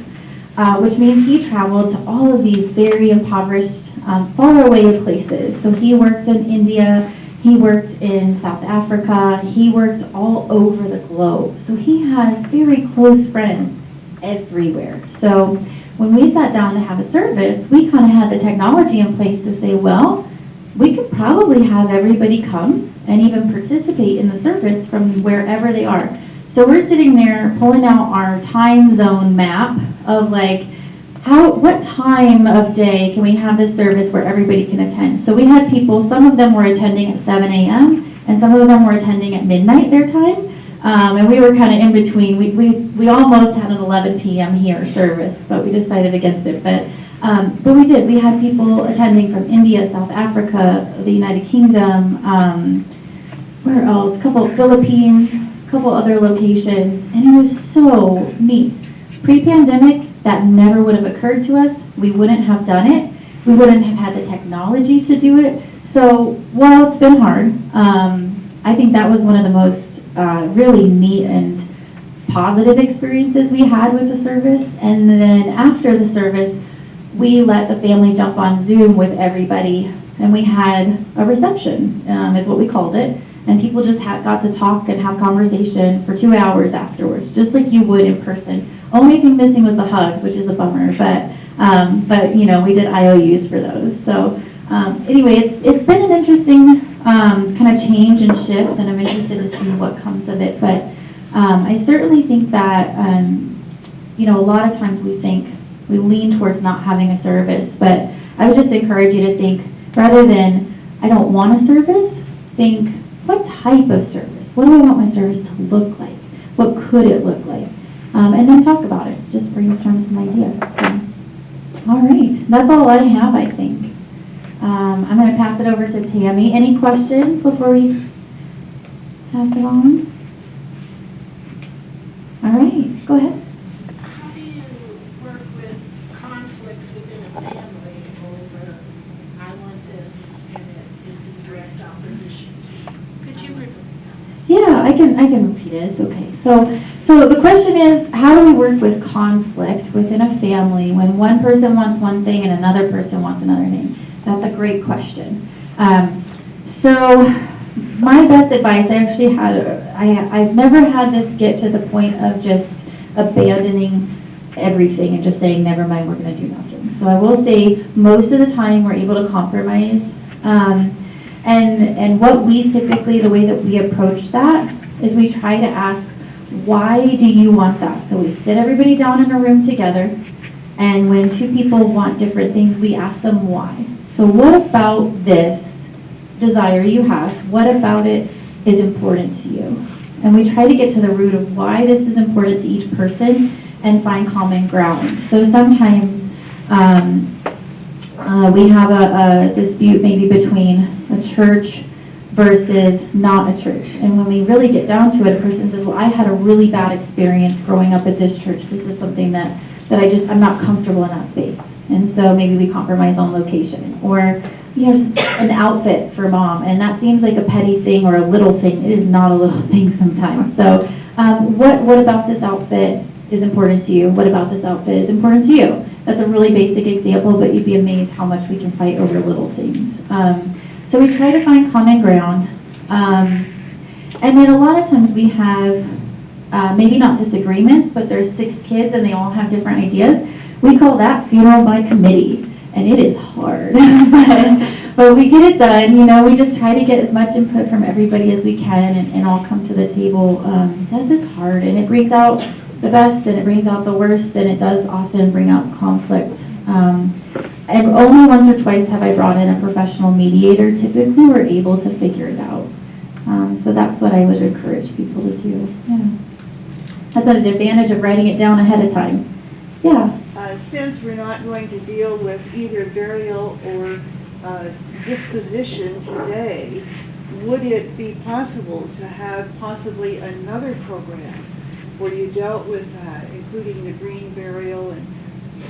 which means he traveled to all of these very impoverished, far away places. So he worked in India, he worked in South Africa, he worked all over the globe. So he has very close friends everywhere. So when we sat down to have a service, we kind of had the technology in place to say, well, we could probably have everybody come and even participate in the service from wherever they are. So we're sitting there pulling out our time zone map of like, what time of day can we have this service where everybody can attend? So we had people, some of them were attending at 7 a.m. and some of them were attending at midnight their time. And we were kind of in between. We almost had an 11 p.m. here service, but we decided against it. But we did. We had people attending from India, South Africa, the United Kingdom, where else? A couple Philippines, a couple other locations, and it was so neat. Pre-pandemic, that never would have occurred to us. We wouldn't have done it. We wouldn't have had the technology to do it. So while it's been hard, I think that was one of the most really neat and positive experiences we had with the service. And then after the service, we let the family jump on Zoom with everybody, and we had a reception, is what we called it. And people just got to talk and have conversation for 2 hours afterwards, just like you would in person. Only thing missing was the hugs, which is a bummer, but you know, we did IOUs for those. So anyway, it's been an interesting kind of change and shift, and I'm interested to see what comes of it. But I certainly think that you know, a lot of times we lean towards not having a service, but I would just encourage you to think, rather than I don't want a service, think, what type of service? What do I want my service to look like? What could it look like? And then talk about it. Just brainstorm some ideas. So, all right, that's all I have, I think. I'm going to pass it over to Tammy. Any questions before we pass it on? All right, go ahead. How do you work with conflicts within a family over, I want this, and it is in direct opposition to? Could you repeat? Yeah, I can repeat it. It's okay. So the question is, how do we work with conflict within a family when one person wants one thing and another person wants another thing? That's a great question. So my best advice, I've never had this get to the point of just abandoning everything and just saying, never mind, we're going to do nothing. So I will say most of the time we're able to compromise. And what we typically, the way that we approach that is we try to ask, why do you want that? So we sit everybody down in a room together, and when two people want different things, we ask them why. So what about this desire you have? What about it is important to you? And we try to get to the root of why this is important to each person and find common ground. So sometimes we have a dispute maybe between a church versus not a church. And when we really get down to it, a person says, well, I had a really bad experience growing up at this church. This is something that I'm not comfortable in that space. And so maybe we compromise on location, or you know, just an outfit for mom. And that seems like a petty thing or a little thing. It is not a little thing sometimes. So what about this outfit is important to you? What about this outfit is important to you? That's a really basic example, but you'd be amazed how much we can fight over little things. So we try to find common ground. And then a lot of times we have maybe not disagreements, but there's 6 kids and they all have different ideas. We call that funeral by committee, and it is hard. but we get it done. You know, we just try to get as much input from everybody as we can and all come to the table. Death is hard, and it brings out the best and it brings out the worst, and it does often bring out conflict. And only once or twice have I brought in a professional mediator. Typically, we're able to figure it out. So that's what I would encourage people to do. Yeah, that's an advantage of writing it down ahead of time. Yeah. Since we're not going to deal with either burial or disposition today, would it be possible to have possibly another program where you dealt with including the green burial and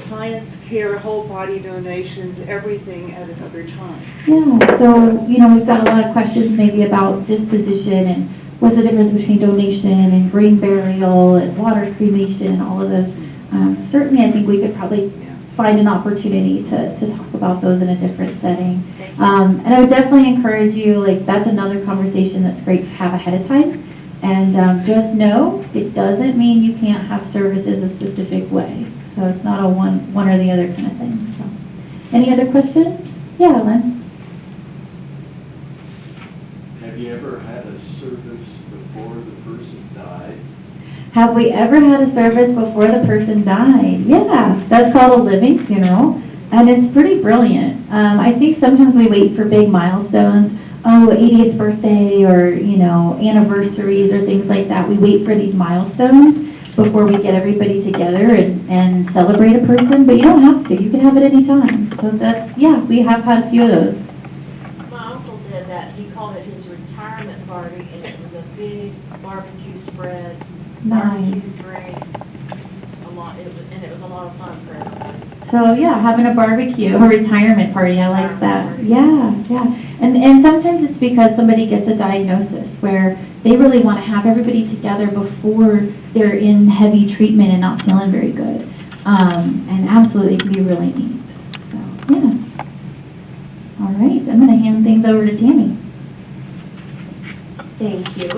science care, whole body donations, everything at another time? Yeah, so, you know, we've got a lot of questions maybe about disposition and what's the difference between donation and green burial and water cremation and all of those. Certainly, I think we could probably find an opportunity to talk about those in a different setting. And I would definitely encourage you, like, that's another conversation that's great to have ahead of time. And just know, it doesn't mean you can't have services a specific way. So it's not a one or the other kind of thing. So, any other questions? Yeah, Lynn. Have you ever had a service before the person died? Have we ever had a service before the person died? Yeah, that's called a living funeral, and it's pretty brilliant. I think sometimes we wait for big milestones, 80th birthday or, you know, anniversaries or things like that. We wait for these milestones before we get everybody together and celebrate a person, but you don't have to. You can have it any time. So that's, yeah, we have had a few of those. My uncle did that. He called it his retirement party, and it was a big barbecue spread, barbecue drinks, and it was a lot of fun for everybody. So yeah, having a barbecue, a retirement party, I like that. Yeah, yeah. And sometimes it's because somebody gets a diagnosis where they really want to have everybody together before they're in heavy treatment and not feeling very good. And absolutely, it can be really neat. So, yeah. All right, I'm going to hand things over to Tammy. Thank you.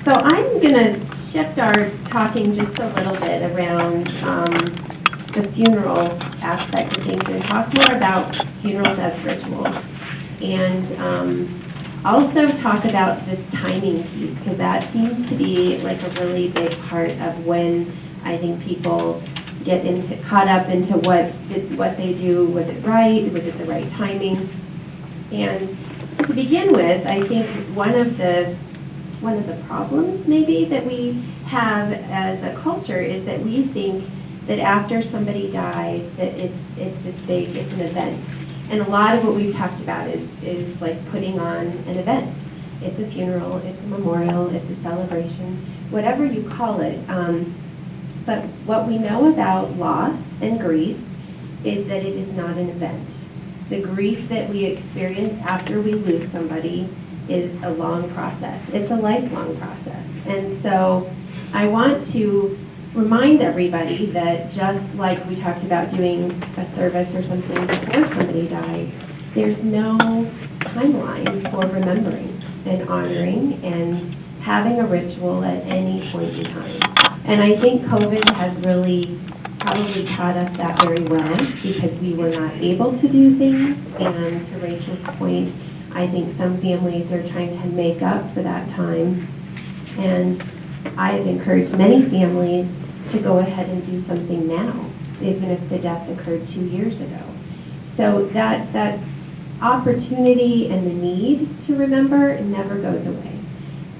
So I'm going to shift our talking just a little bit around the funeral aspect of things and talk more about funerals as rituals. And also talk about this timing piece, because that seems to be like a really big part of when I think people get caught up into what they do. Was it right? Was it the right timing? And to begin with, I think one of the problems maybe that we have as a culture is that we think that after somebody dies that it's this big, it's an event. And a lot of what we've talked about is like putting on an event. It's a funeral, it's a memorial, it's a celebration, whatever you call it. But what we know about loss and grief is that it is not an event. The grief that we experience after we lose somebody is a long process. It's a lifelong process. And so I want to remind everybody that just like we talked about doing a service or something before somebody dies, there's no timeline for remembering and honoring and having a ritual at any point in time. And I think COVID has really probably taught us that very well, because we were not able to do things. And to Rachel's point, I think some families are trying to make up for that time. And I have encouraged many families to go ahead and do something now, even if the death occurred 2 years ago. So that opportunity and the need to remember never goes away.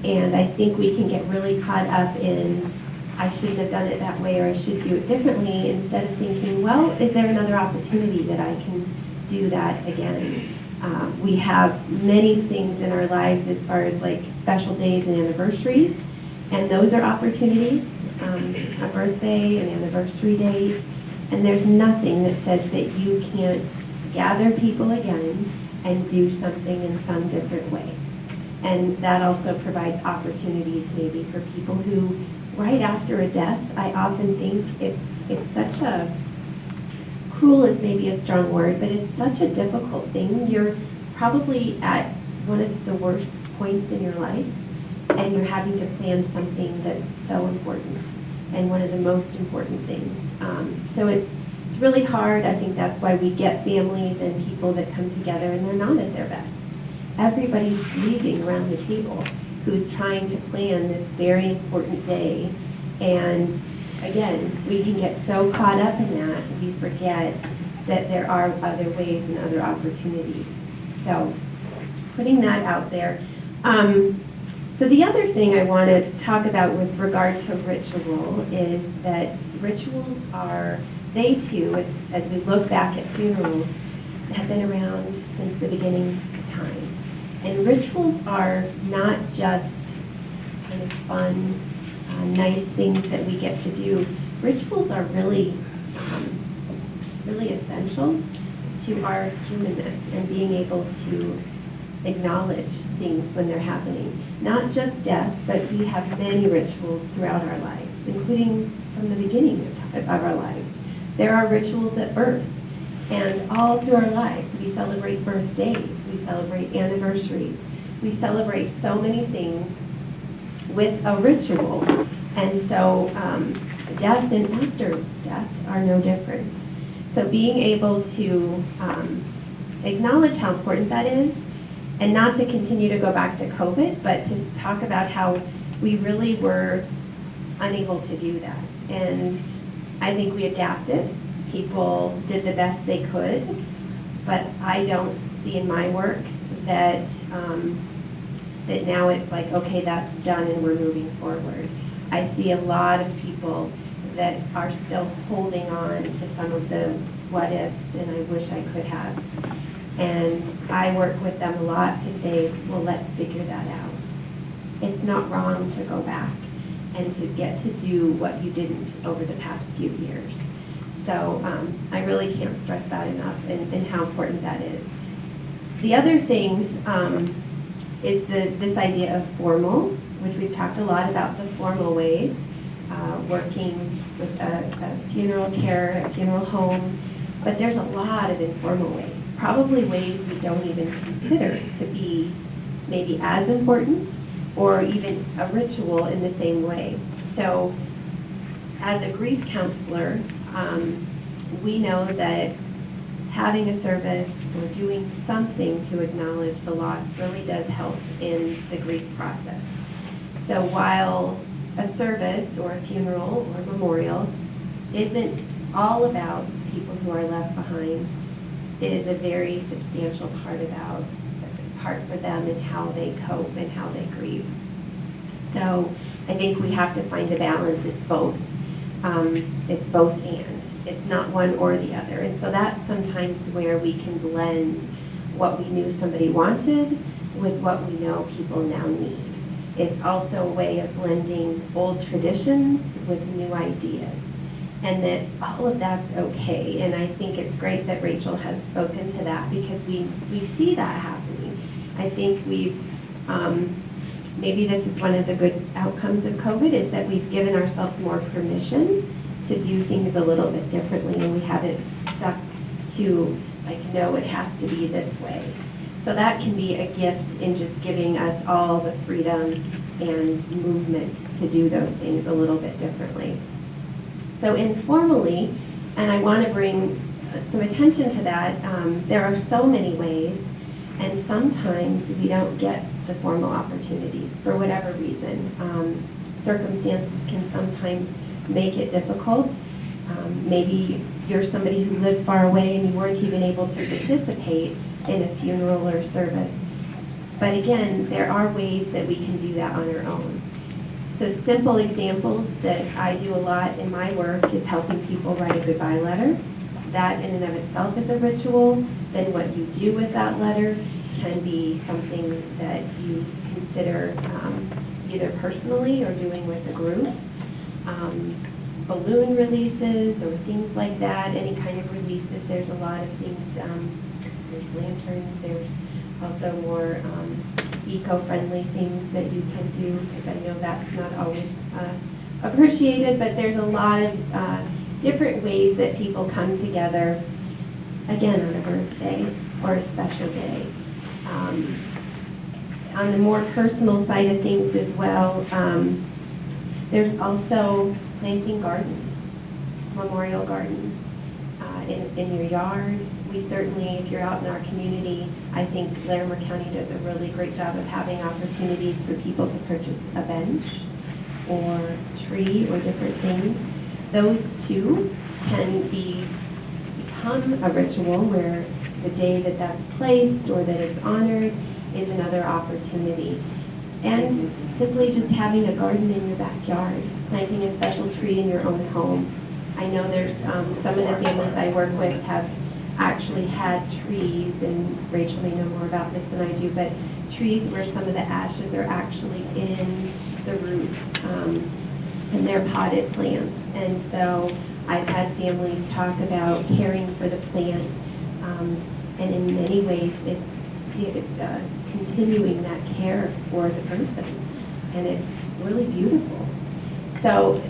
And I think we can get really caught up in, I shouldn't have done it that way, or I should do it differently, instead of thinking, well, is there another opportunity that I can do that again? We have many things in our lives as far as like special days and anniversaries, and those are opportunities, a birthday, an anniversary date, and there's nothing that says that you can't gather people again and do something in some different way. And that also provides opportunities maybe for people who, right after a death, I often think it's such a, cruel is maybe a strong word, but it's such a difficult thing. You're probably at one of the worst points in your life, and you're having to plan something that's so important and one of the most important things. So it's really hard. I think that's why we get families and people that come together and they're not at their best. Everybody's grieving around the table who's trying to plan this very important day. And again, we can get so caught up in that, we forget that there are other ways and other opportunities. So putting that out there. So the other thing I want to talk about with regard to ritual is that rituals are, they too, as we look back at funerals, have been around since the beginning of time. And rituals are not just kind of fun, nice things that we get to do. Rituals are really, really essential to our humanness and being able to acknowledge things when they're happening. Not just death, but we have many rituals throughout our lives, including from the beginning of our lives. There are rituals at birth, and all through our lives we celebrate birthdays, we celebrate anniversaries, we celebrate so many things with a ritual. And so death and after death are no different. So being able to acknowledge how important that is, and not to continue to go back to COVID, but to talk about how we really were unable to do that. And I think we adapted. People did the best they could, but I don't see in my work that that now it's like, okay, that's done and we're moving forward. I see a lot of people that are still holding on to some of the what ifs and I wish I could have. And I work with them a lot to say, well, let's figure that out. It's not wrong to go back and to get to do what you didn't over the past few years. So I really can't stress that enough and how important that is. The other thing is this idea of formal, which we've talked a lot about the formal ways, working with a funeral care, a funeral home, but there's a lot of informal ways, probably ways we don't even consider to be maybe as important or even a ritual in the same way. So as a grief counselor, we know that having a service or doing something to acknowledge the loss really does help in the grief process. So while a service or a funeral or memorial isn't all about people who are left behind, it is a very substantial part for them and how they cope and how they grieve. So I think we have to find a balance. It's both. It's both and. It's not one or the other. And so that's sometimes where we can blend what we knew somebody wanted with what we know people now need. It's also a way of blending old traditions with new ideas, and that all of that's okay. And I think it's great that Rachel has spoken to that, because we see that happening. I think maybe this is one of the good outcomes of COVID, is that we've given ourselves more permission to do things a little bit differently, and we haven't stuck to, like, no, it has to be this way. So that can be a gift in just giving us all the freedom and movement to do those things a little bit differently. So informally, and I want to bring some attention to that, there are so many ways, and sometimes we don't get the formal opportunities for whatever reason. Circumstances can sometimes make it difficult. Maybe you're somebody who lived far away and you weren't even able to participate in a funeral or service. But again, there are ways that we can do that on our own. So simple examples that I do a lot in my work is helping people write a goodbye letter. That in and of itself is a ritual. Then what you do with that letter can be something that you consider either personally or doing with a group. Balloon releases or things like that, any kind of releases. There's a lot of things. There's lanterns. There's also more eco-friendly things that you can do, because I know that's not always appreciated, but there's a lot of different ways that people come together, again, on a birthday or a special day. On the more personal side of things as well, there's also planting gardens, memorial gardens in your yard. We certainly, if you're out in our community, I think Larimer County does a really great job of having opportunities for people to purchase a bench or a tree or different things. Those too can become a ritual where the day that that's placed or that it's honored is another opportunity. And simply just having a garden in your backyard, planting a special tree in your own home. I know there's some of the families I work with have actually had trees, and Rachel may know more about this than I do, but trees where some of the ashes are actually in the roots, and they're potted plants. And so I've had families talk about caring for the plant, and in many ways it's continuing that care for the person, and it's really beautiful. So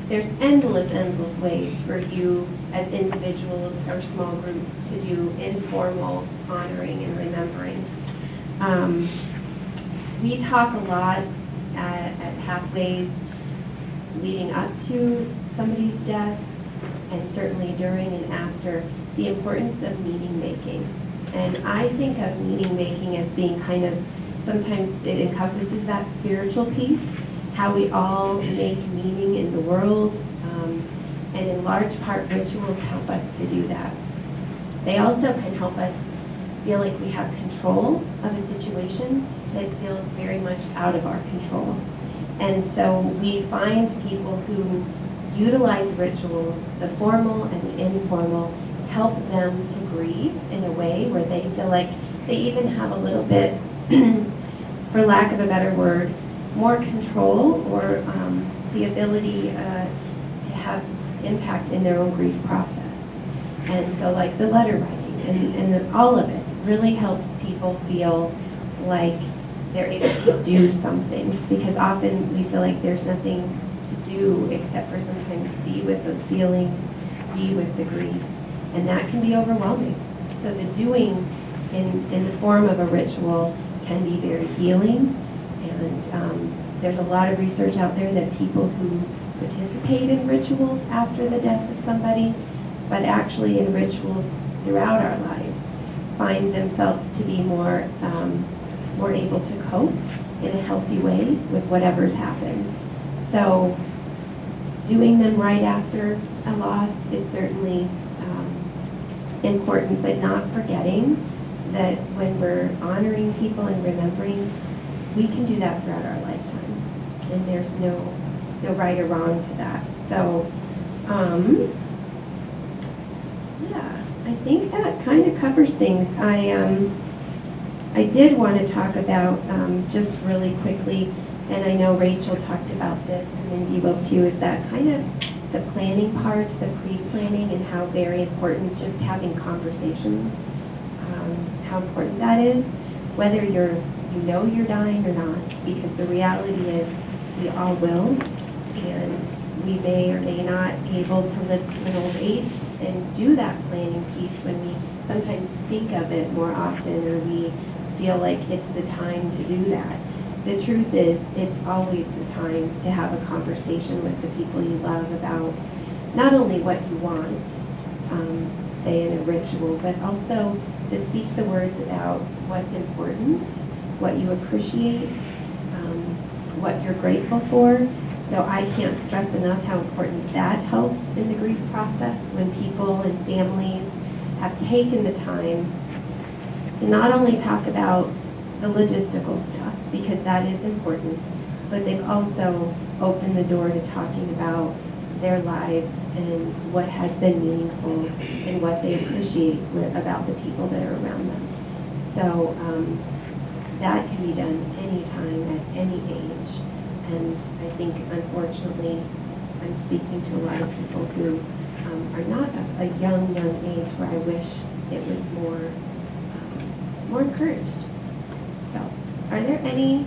there's endless ways for you as individuals or small groups to do informal honoring and remembering. We talk a lot at Pathways leading up to somebody's death, and certainly during and after, the importance of meaning making. And I think of meaning making as being kind of, sometimes it encompasses that spiritual piece, how we all make meaning in the world, and in large part rituals help us to do that. They also can help us feel like we have control of a situation that feels very much out of our control. And so we find people who utilize rituals, the formal and the informal, help them to grieve in a way where they feel like they even have a little bit, for lack of a better word, more control or the ability to have impact in their own grief process. And so like the letter writing and all of it, really helps people feel like they're able to do something, because often we feel like there's nothing to do except for sometimes be with those feelings, be with the grief, and that can be overwhelming. So the doing in the form of a ritual can be very healing, and there's a lot of research out there that people who participate in rituals after the death of somebody, but actually in rituals throughout our lives, find themselves to be more able to cope in a healthy way with whatever's happened. So doing them right after a loss is certainly important, but not forgetting that when we're honoring people and remembering, we can do that throughout our lifetime. And there's no right or wrong to that. So, yeah, I think that kind of covers things. I did want to talk about, just really quickly, and I know Rachel talked about this, and Mindy will too, is that kind of the planning part, the pre-planning, and how very important just having conversations, how important that is, whether you know you're dying or not, because the reality is we all will, and we may or may not be able to live to an old age and do that planning piece when we sometimes think of it more often, or we feel like it's the time to do that. The truth is, it's always the time to have a conversation with the people you love about not only what you want, say in a ritual, but also to speak the words about what's important, what you appreciate, what you're grateful for. So I can't stress enough how important that helps in the grief process, when people and families have taken the time to not only talk about the logistical stuff, because that is important, but they've also opened the door to talking about their lives and what has been meaningful and what they appreciate about the people that are around them. So that can be done anytime, at any age. And I think, unfortunately, I'm speaking to a lot of people who are not of a young age where I wish it was more encouraged. So, are there any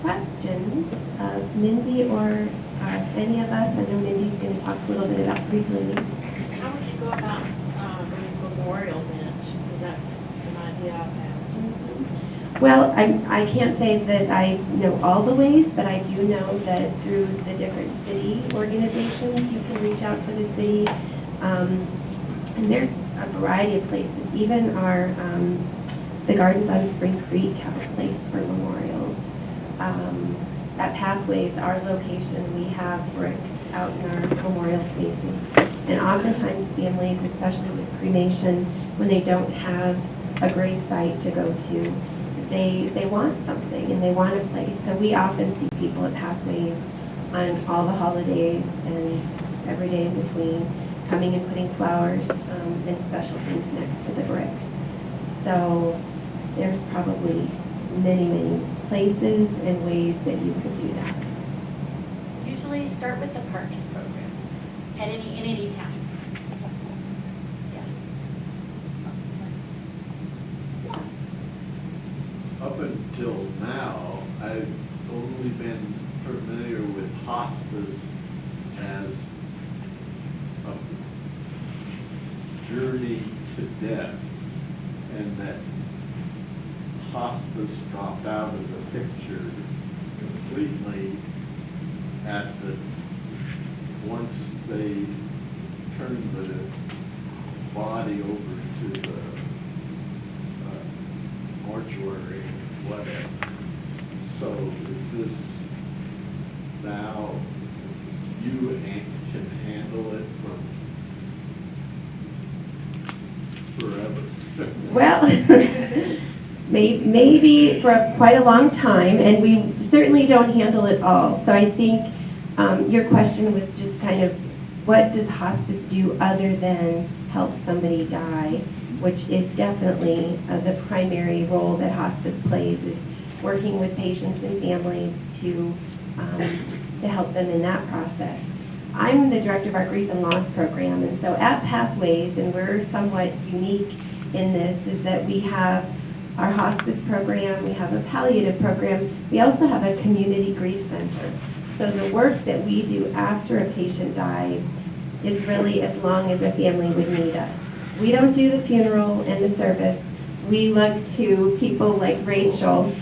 questions of Mindy or any of us? I know Mindy's going to talk a little bit about pre-planning. How would you go about a memorial bench? Because that's an idea I've had. Well, I can't say that I know all the ways, but I do know that through the different city organizations, you can reach out to the city. And there's a variety of places. Even the Gardens on Spring Creek have a place for memorials. At Pathways, our location, we have bricks out in our memorial spaces. And oftentimes families, especially with cremation, when they don't have a grave site to go to, they want something and they want a place. So we often see people at Pathways on all the holidays and every day in between, coming and putting flowers and special things next to the bricks. So there's probably many, many places and ways that you could do that. Usually start with the parks program in any town. Up until now, I've only been familiar with hospice as a journey to death, and that hospice dropped out of the picture completely once they turned the body over to the mortuary, whatever. So is this now, you can handle it forever? Well, maybe for quite a long time, and we certainly don't handle it all. So I think your question was just kind of, what does hospice do other than help somebody die, which is definitely the primary role that hospice plays, is working with patients and families to help them in that process. I'm the director of our grief and loss program, and so at Pathways, and we're somewhat unique in this is that we have our hospice program, we have a palliative program, we also have a community grief center. So the work that we do after a patient dies is really as long as a family would need us. We don't do the funeral and the service. We look to people like Rachel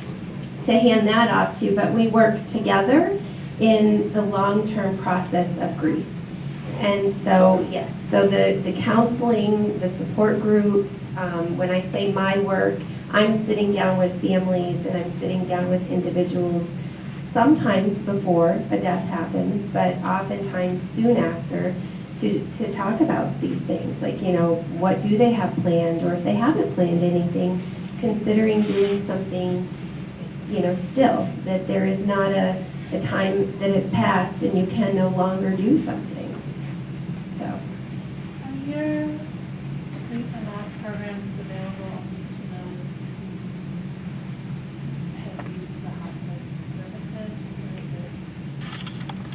to hand that off to, but we work together in the long-term process of grief. And so, yes, so the counseling, the support groups, when I say my work, I'm sitting down with families and I'm sitting down with individuals sometimes before a death happens, but oftentimes soon after to talk about these things. Like, you know, what do they have planned, or if they haven't planned anything, considering doing something, you know, still, that there is not a time that has passed and you can no longer do something. So. Are your grief and loss programs available to those who have used the hospice services, or is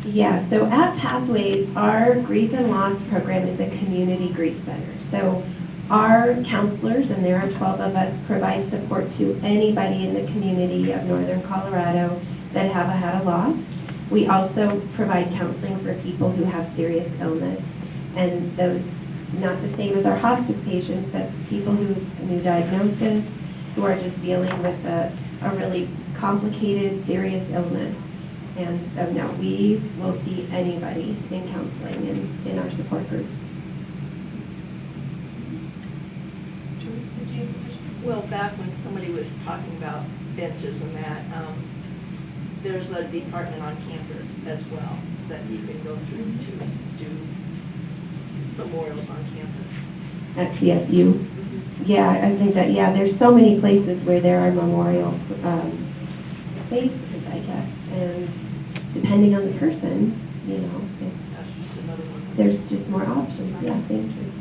it? Yeah, so at Pathways, our grief and loss program is a community grief center. So our counselors, and there are 12 of us, provide support to anybody in the community of Northern Colorado that have had a loss. We also provide counseling for people who have serious illness, and those, not the same as our hospice patients, but people who have a new diagnosis, who are just dealing with a really complicated, serious illness. And so, no, we will see anybody in counseling in our support groups. Well, back when somebody was talking about benches and that, there's a department on campus as well that you can go through to do memorials on campus. At CSU. Yeah, I think that, yeah, there's so many places where there are memorial spaces, I guess, and depending on the person, you know, That's just another one. there's just more options. Yeah, thank you.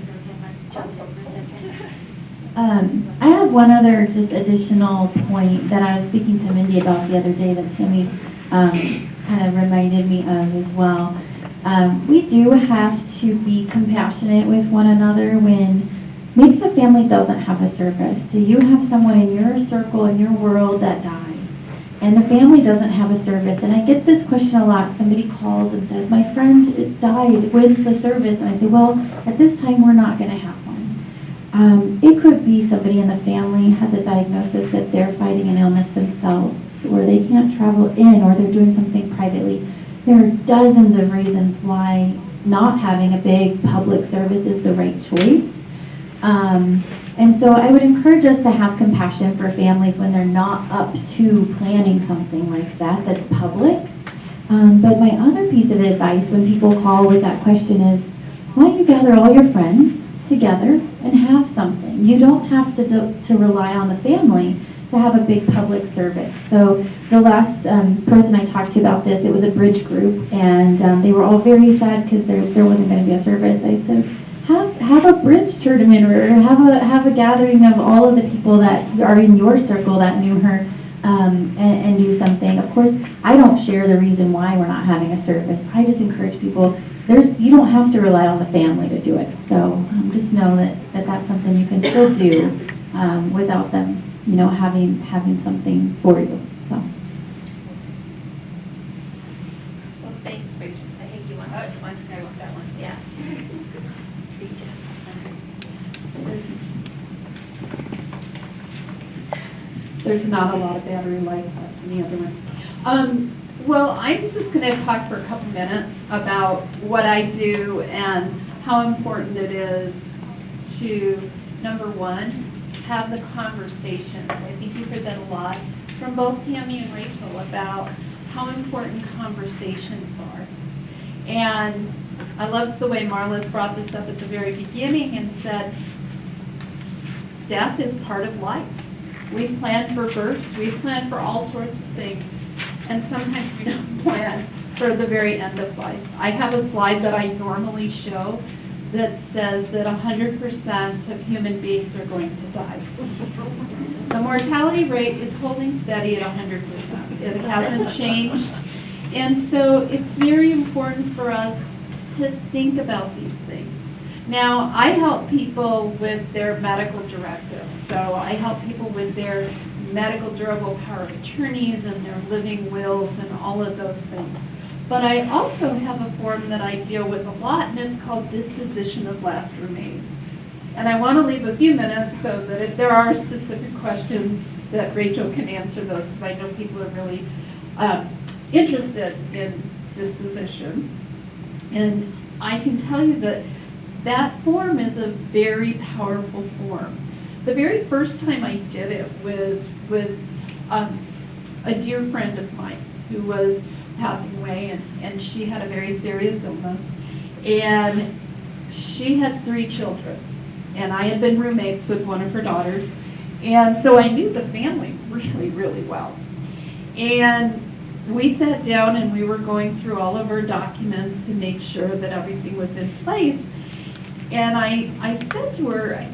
Is it okay if I jump in for a second? I have one other just additional point that I was speaking to Mindy about the other day that Tammy kind of reminded me of as well. We do have to be compassionate with one another when maybe a family doesn't have a service. So you have someone in your circle, in your world that dies, and the family doesn't have a service. And I get this question a lot. Somebody calls and says, my friend died, when's the service? And I say, well, at this time we're not going to have one. It could be somebody in the family has a diagnosis that they're fighting an illness themselves, or they can't travel in, or they're doing something privately. There are dozens of reasons why not having a big public service is the right choice. And so I would encourage us to have compassion for families when they're not up to planning something like that that's public. But my other piece of advice when people call with that question is, why don't you gather all your friends together and have something? You don't have to rely on the family to have a big public service. So the last person I talked to about this, it was a bridge group, and they were all very sad because there wasn't going to be a service. I said, have a bridge tournament, or have a gathering of all of the people that are in your circle that knew her, and do something. Of course, I don't share the reason why we're not having a service. I just encourage people, you don't have to rely on the family to do it. So just know that that's something you can still do without them, you know, having something for you. So. Well, thanks, Rachel. I think you want that one. I want that one. Yeah. There's not a lot of battery life in the other one. Well, I'm just going to talk for a couple minutes about what I do and how important it is to, number one, have the conversations. I think you heard that a lot from both Tammy and Rachel about how important conversations are. And I love the way Marla's brought this up at the very beginning and said, death is part of life. We plan for births, we plan for all sorts of things, and sometimes we don't plan for the very end of life. I have a slide that I normally show that says that 100% of human beings are going to die. The mortality rate is holding steady at 100%. It hasn't changed. And so it's very important for us to think about these things. Now, I help people with their medical directives. So I help people with their medical durable power of attorneys and their living wills and all of those things. But I also have a form that I deal with a lot, and it's called disposition of last remains. And I want to leave a few minutes so that if there are specific questions that Rachel can answer those, because I know people are really interested in disposition. And I can tell you that that form is a very powerful form. The very first time I did it was with a dear friend of mine who was passing away, and she had a very serious illness. And she had 3 children. And I had been roommates with one of her daughters. And so I knew the family really, really well. And we sat down and we were going through all of our documents to make sure that everything was in place. And I said to her, I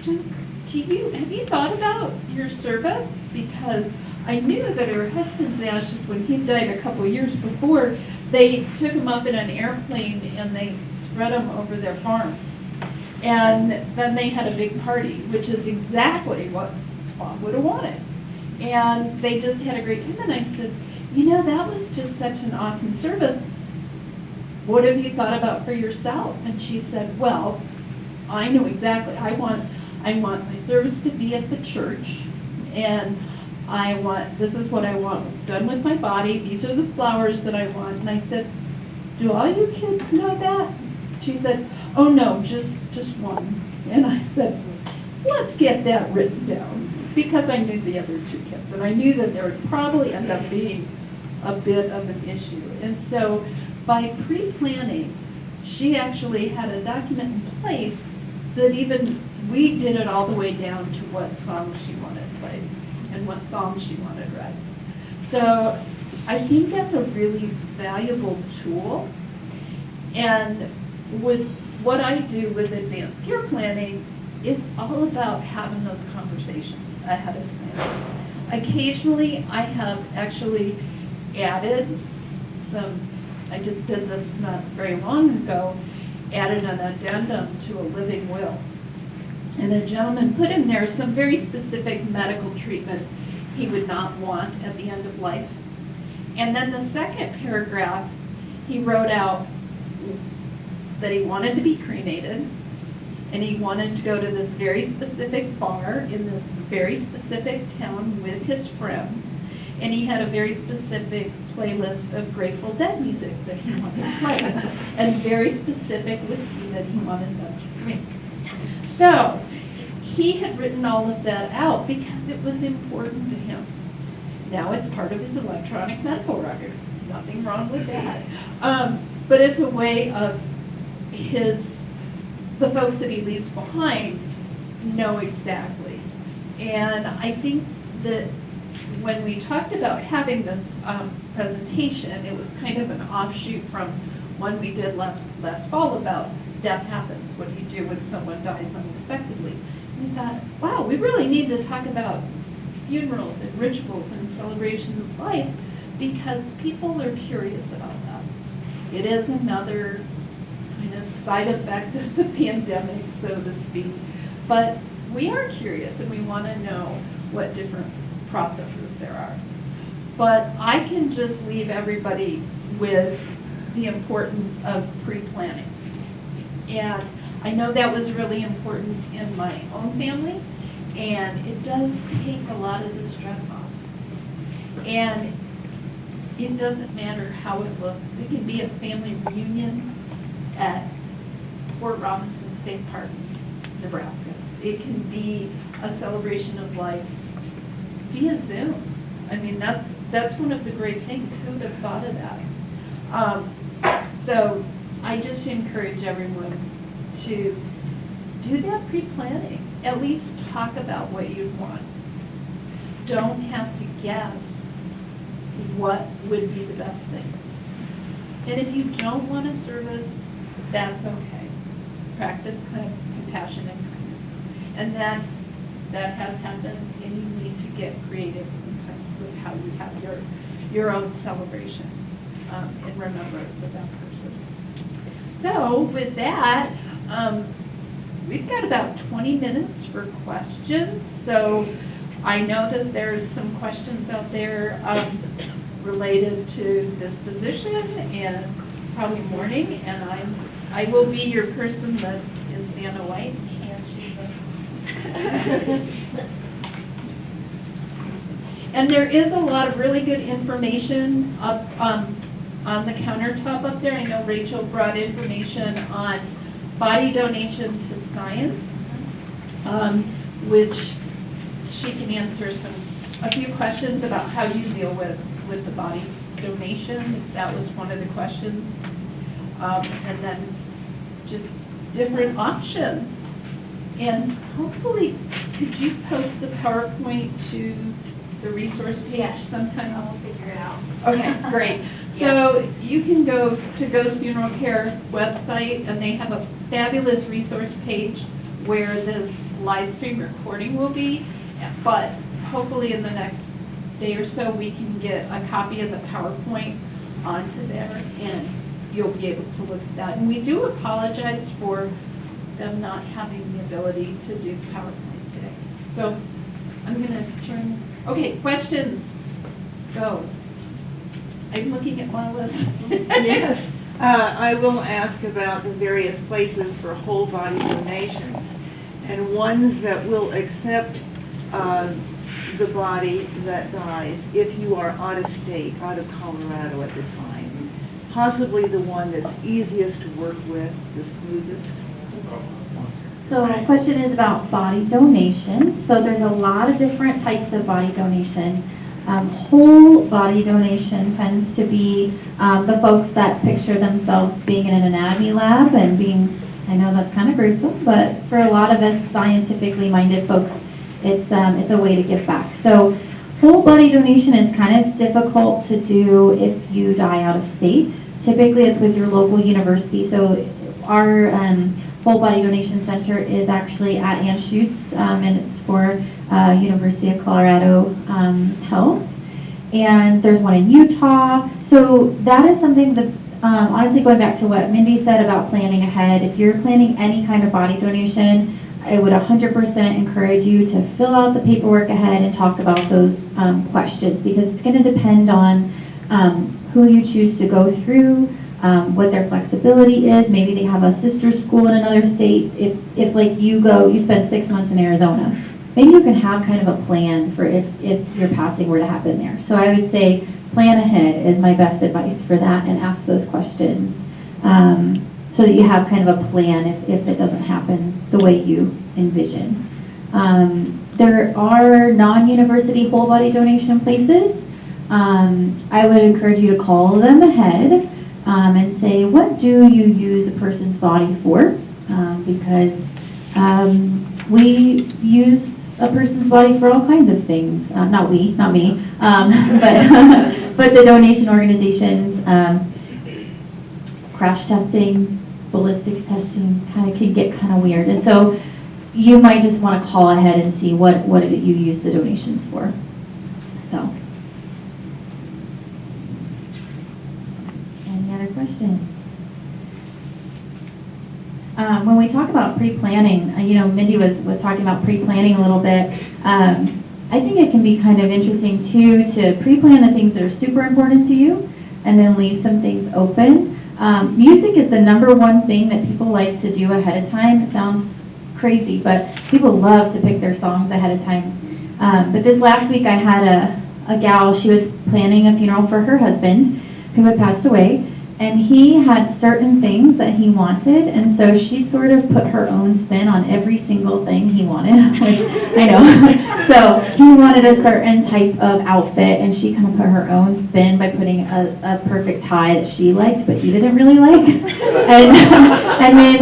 said, have you thought about your service? Because I knew that her husband's ashes, when he died a couple years before, they took him up in an airplane and they spread him over their farm. And then they had a big party, which is exactly what Bob would have wanted. And they just had a great time. And I said, that was just such an awesome service. What have you thought about for yourself? And she said, well, I know exactly. I want my service to be at the church. And this is what I want done with my body. These are the flowers that I want. And I said, do all your kids know that? She said, oh no, just one. And I said, let's get that written down, because I knew the other 2 kids, and I knew that there would probably end up being a bit of an issue. And so by pre-planning, she actually had a document in place that even we did it all the way down to what songs she wanted played and what songs she wanted read. So I think that's a really valuable tool. And with what I do with advanced care planning, it's all about having those conversations ahead of time. Occasionally, I have actually added I just did this not very long ago, added an addendum to a living will. And a gentleman put in there some very specific medical treatment he would not want at the end of life. And then the second paragraph, he wrote out that he wanted to be cremated, and he wanted to go to this very specific bar in this very specific town with his friends, and he had a very specific playlist of Grateful Dead music that he wanted to play, and very specific whiskey that he wanted them to drink. So he had written all of that out because it was important to him. Now it's part of his electronic medical record. Nothing wrong with that. But it's a way of the folks that he leaves behind know exactly. And I think that when we talked about having this presentation, it was kind of an offshoot from one we did last fall about death happens. What do you do when someone dies unexpectedly? And we thought, wow, we really need to talk about funerals and rituals and celebrations of life, because people are curious about that. It is another kind of side effect of the pandemic, so to speak. But we are curious and we want to know what different processes there are. But I can just leave everybody with the importance of pre-planning. And I know that was really important in my own family, and it does take a lot of the stress off. And it doesn't matter how it looks. It can be a family reunion at Fort Robinson State Park, Nebraska. It can be a celebration of life via Zoom. I mean, that's one of the great things. Who would have thought of that? So I just encourage everyone to do that pre-planning. At least talk about what you want. Don't have to guess what would be the best thing. And if you don't want a service, that's okay. Practice kind of compassion and kindness. And that has happened, and you need to get creative sometimes with how you have your own celebration in remembrance of that person. person. So with that, we've got about 20 minutes for questions. So I know that there's some questions out there related to this position and probably mourning, and I will be your person that is Vanna White. And there is a lot of really good information up on the countertop up there. I know Rachel brought information on body donation to science, which she can answer a few questions about how you deal with the body donation. That was one of the questions. And then just different options. And hopefully, could you post the PowerPoint to the resource page sometime? I'll figure it out. Okay, great. So you can go to Ghost Funeral Care website, and they have a fabulous resource page where this live stream recording will be. But hopefully in the next day or so, we can get a copy of the PowerPoint onto there, and you'll be able to look at that. And we do apologize for them not having the ability to do PowerPoint today. So I'm going to turn. Okay, questions? Go. I'm looking at Marla's. Yes, I will ask about the various places for whole body donations and ones that will accept the body that dies if you are out of state, out of Colorado at the time. Possibly the one that's easiest to work with, the smoothest. So the question is about body donation. So there's a lot of different types of body donation. Whole body donation tends to be the folks that picture themselves being in an anatomy lab and being, I know that's kind of gruesome, but for a lot of us scientifically minded folks, it's a way to give back. So whole body donation is kind of difficult to do if you die out of state. Typically it's with your local university. So our whole body donation center is actually at Anschutz, and it's for University of Colorado Health. And there's one in Utah. So that is something that, honestly, going back to what Mindy said about planning ahead, if you're planning any kind of body donation, I would 100% encourage you to fill out the paperwork ahead and talk about those questions, because it's going to depend on who you choose to go through, what their flexibility is. Maybe they have a sister school in another state. If like you spend 6 months in Arizona, maybe you can have kind of a plan for if your passing were to happen there. So I would say plan ahead is my best advice for that, and ask those questions so that you have kind of a plan if it doesn't happen the way you envision. There are non-university whole body donation places. I would encourage you to call them ahead and say, what do you use a person's body for? Because we use a person's body for all kinds of things. Not me, but the donation organizations, crash testing, ballistics testing, kind of can get kind of weird. And so you might just want to call ahead and see what you use the donations for. So. Any other questions? When we talk about pre-planning, Mindy was talking about pre-planning a little bit. I think it can be kind of interesting too to pre-plan the things that are super important to you and then leave some things open. Music is the #1 thing that people like to do ahead of time. It sounds crazy, but people love to pick their songs ahead of time. But this last week I had a gal, she was planning a funeral for her husband who had passed away. And he had certain things that he wanted, and so she sort of put her own spin on every single thing he wanted, which I know. So he wanted a certain type of outfit, and she kind of put her own spin by putting a perfect tie that she liked, but he didn't really like. And then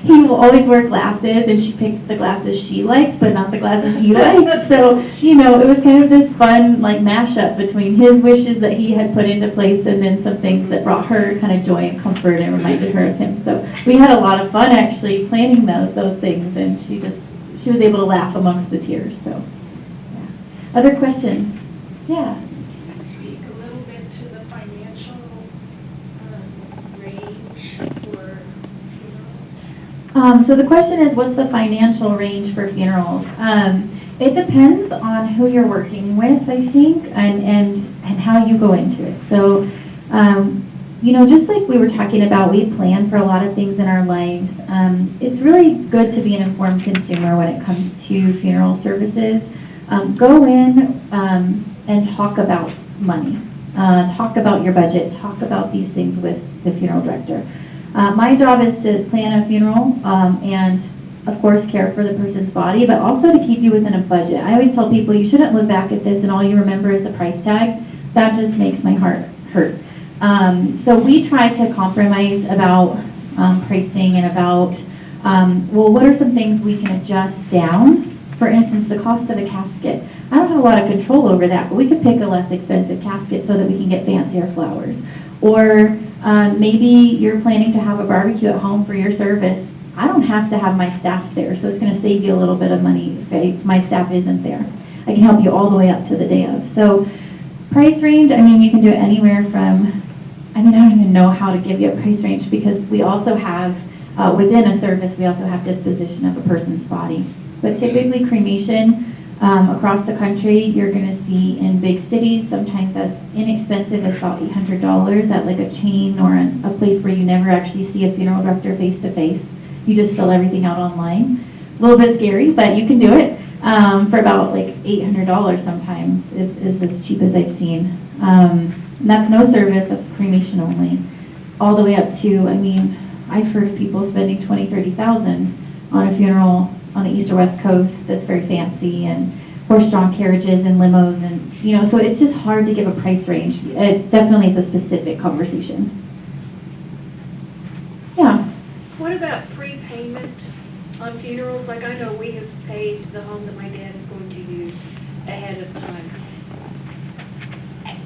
he will always wear glasses, and she picked the glasses she liked, but not the glasses he liked. So, it was kind of this fun, mashup between his wishes that he had put into place and then some things that brought her kind of joy and comfort and reminded her of him. So we had a lot of fun actually planning those things, and she was able to laugh amongst the tears. So, yeah. Other questions? Yeah. Speak a little bit to the financial range So the question is, what's the financial range for funerals? It depends on who you're working with, I think, and how you go into it. So, you know, just like we were talking about, we plan for a lot of things in our lives. It's really good to be an informed consumer when it comes to funeral services. Go in and talk about money. Talk about your budget. Talk about these things with the funeral director. My job is to plan a funeral and, of course, care for the person's body, but also to keep you within a budget. I always tell people you shouldn't look back at this and all you remember is the price tag. That just makes my heart hurt. So we try to compromise about pricing and about, well, what are some things we can adjust down? For instance, the cost of a casket. I don't have a lot of control over that, but we could pick a less expensive casket so that we can get fancier flowers. Or maybe you're planning to have a barbecue at home for your service. I don't have to have my staff there, so it's going to save you a little bit of money if my staff isn't there. I can help you all the way up to the day of. So price range, I mean, you can do it anywhere from, I mean, I don't even know how to give you a price range because we also have, within a service, we also have disposition of a person's body. But typically cremation across the country, you're going to see in big cities, sometimes as inexpensive as about $800 at like a chain or a place where you never actually see a funeral director face to face. You just fill everything out online. A little bit scary, but you can do it for about like $800 sometimes is as cheap as I've seen. And that's no service, that's cremation only. All the way up to, I mean, I've heard of people spending $20,000, $30,000 on a funeral on the east or west coast that's very fancy and horse-drawn carriages and limos and, you know, so it's just hard to give a price range. It definitely is a specific conversation. Yeah. What about prepayment on funerals? Like I know we have paid the home that my dad is going to use ahead of time.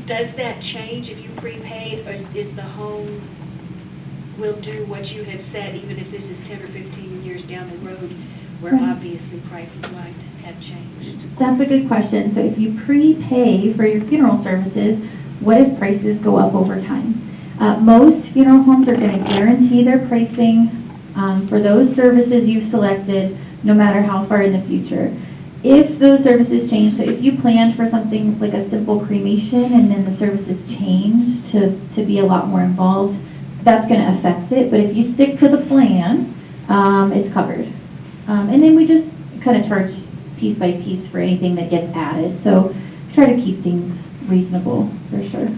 Does that change if you prepaid, or is the home will do what you have said, even if this is 10 or 15 years down the road, where obviously prices might have changed? That's a good question. So if you prepay for your funeral services, what if prices go up over time? Most funeral homes are going to guarantee their pricing for those services you've selected, no matter how far in the future. If those services change, so if you planned for something like a simple cremation and then the services change to be a lot more involved, that's going to affect it. But if you stick to the plan, it's covered. And then we just kind of charge piece by piece for anything that gets added. So try to keep things reasonable for sure.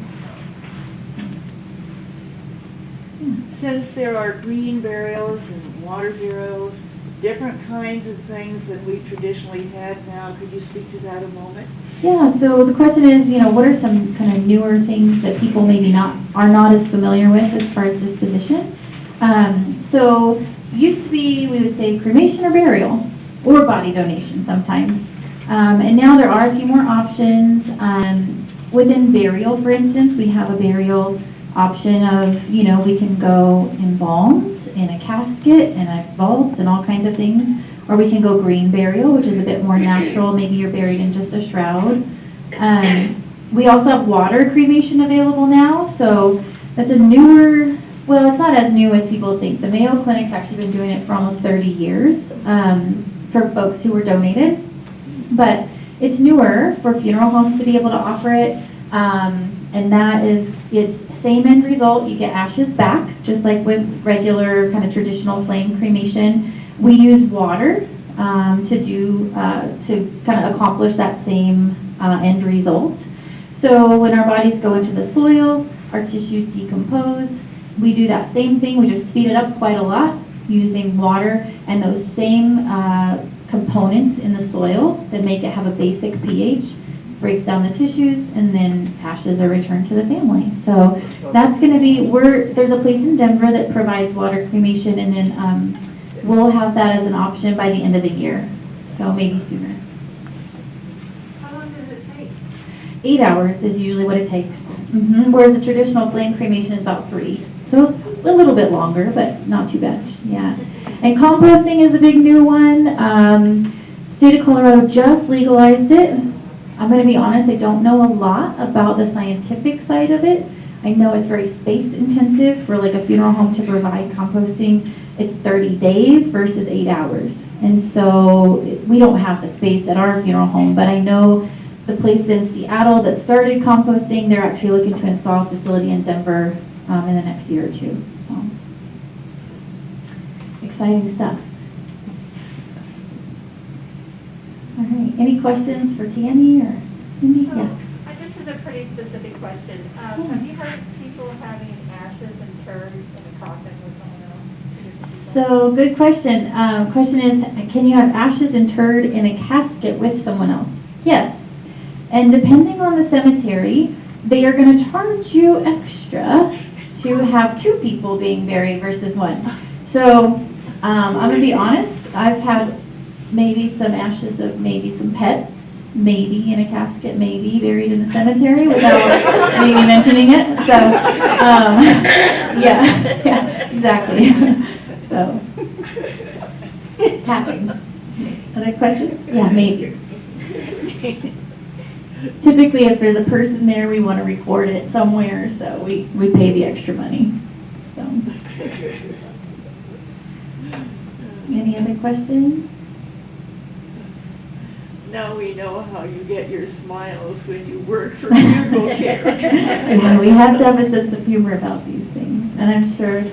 Since there are green burials and water burials, different kinds of things than we traditionally had now, could you speak to that a moment? Yeah, so the question is, you know, what are some kind of newer things that people maybe are not as familiar with as far as disposition? So used to be, we would say cremation or burial or body donation sometimes. And now there are a few more options. Within burial, for instance, we have a burial option of, you know, we can go embalmed in a casket and a vault and all kinds of things. Or we can go green burial, which is a bit more natural. Maybe you're buried in just a shroud. We also have water cremation available now. So that's a newer, well, it's not as new as people think. The Mayo Clinic's actually been doing it for almost 30 years for folks who were donated. But it's newer for funeral homes to be able to offer it. And that is same end result. You get ashes back, just like with regular kind of traditional flame cremation. We use water to kind of accomplish that same end result. So when our bodies go into the soil, our tissues decompose. We do that same thing. We just speed it up quite a lot using water and those same components in the soil that make it have a basic pH. Breaks down the tissues, and then ashes are returned to the family. So that's going to be, there's a place in Denver that provides water cremation, and then we'll have that as an option by the end of the year, so maybe sooner. How long does it take? 8 hours is usually what it takes. Whereas a traditional flame cremation is about 3. So it's a little bit longer, but not too bad. Yeah. And composting is a big new one. State of Colorado just legalized it. I'm going to be honest, I don't know a lot about the scientific side of it. I know it's very space intensive for like a funeral home to provide composting. It's 30 days versus 8 hours. And so we don't have the space at our funeral home, but I know the place in Seattle that started composting, they're actually looking to install a facility in Denver in the next year or two. So exciting stuff. All right, any questions for Tammy or Cindy? Yeah. This is a pretty specific question. Have you heard of people having ashes interred in a coffin with someone else? So good question. Question is, can you have ashes interred in a casket with someone else? Yes. And depending on the cemetery, they are going to charge you extra to have 2 people being buried versus 1. So I'm going to be honest, I've had maybe some ashes of maybe some pets, maybe in a casket, maybe buried in the cemetery without maybe mentioning it. So yeah, exactly. So it happens. Other questions? Yeah, maybe. Typically, if there's a person there, we want to record it somewhere, so we pay the extra money. So, any other questions? Now we know how you get your smiles when you work for funeral care. Yeah, we have to have a sense of humor about these things, and I'm sure,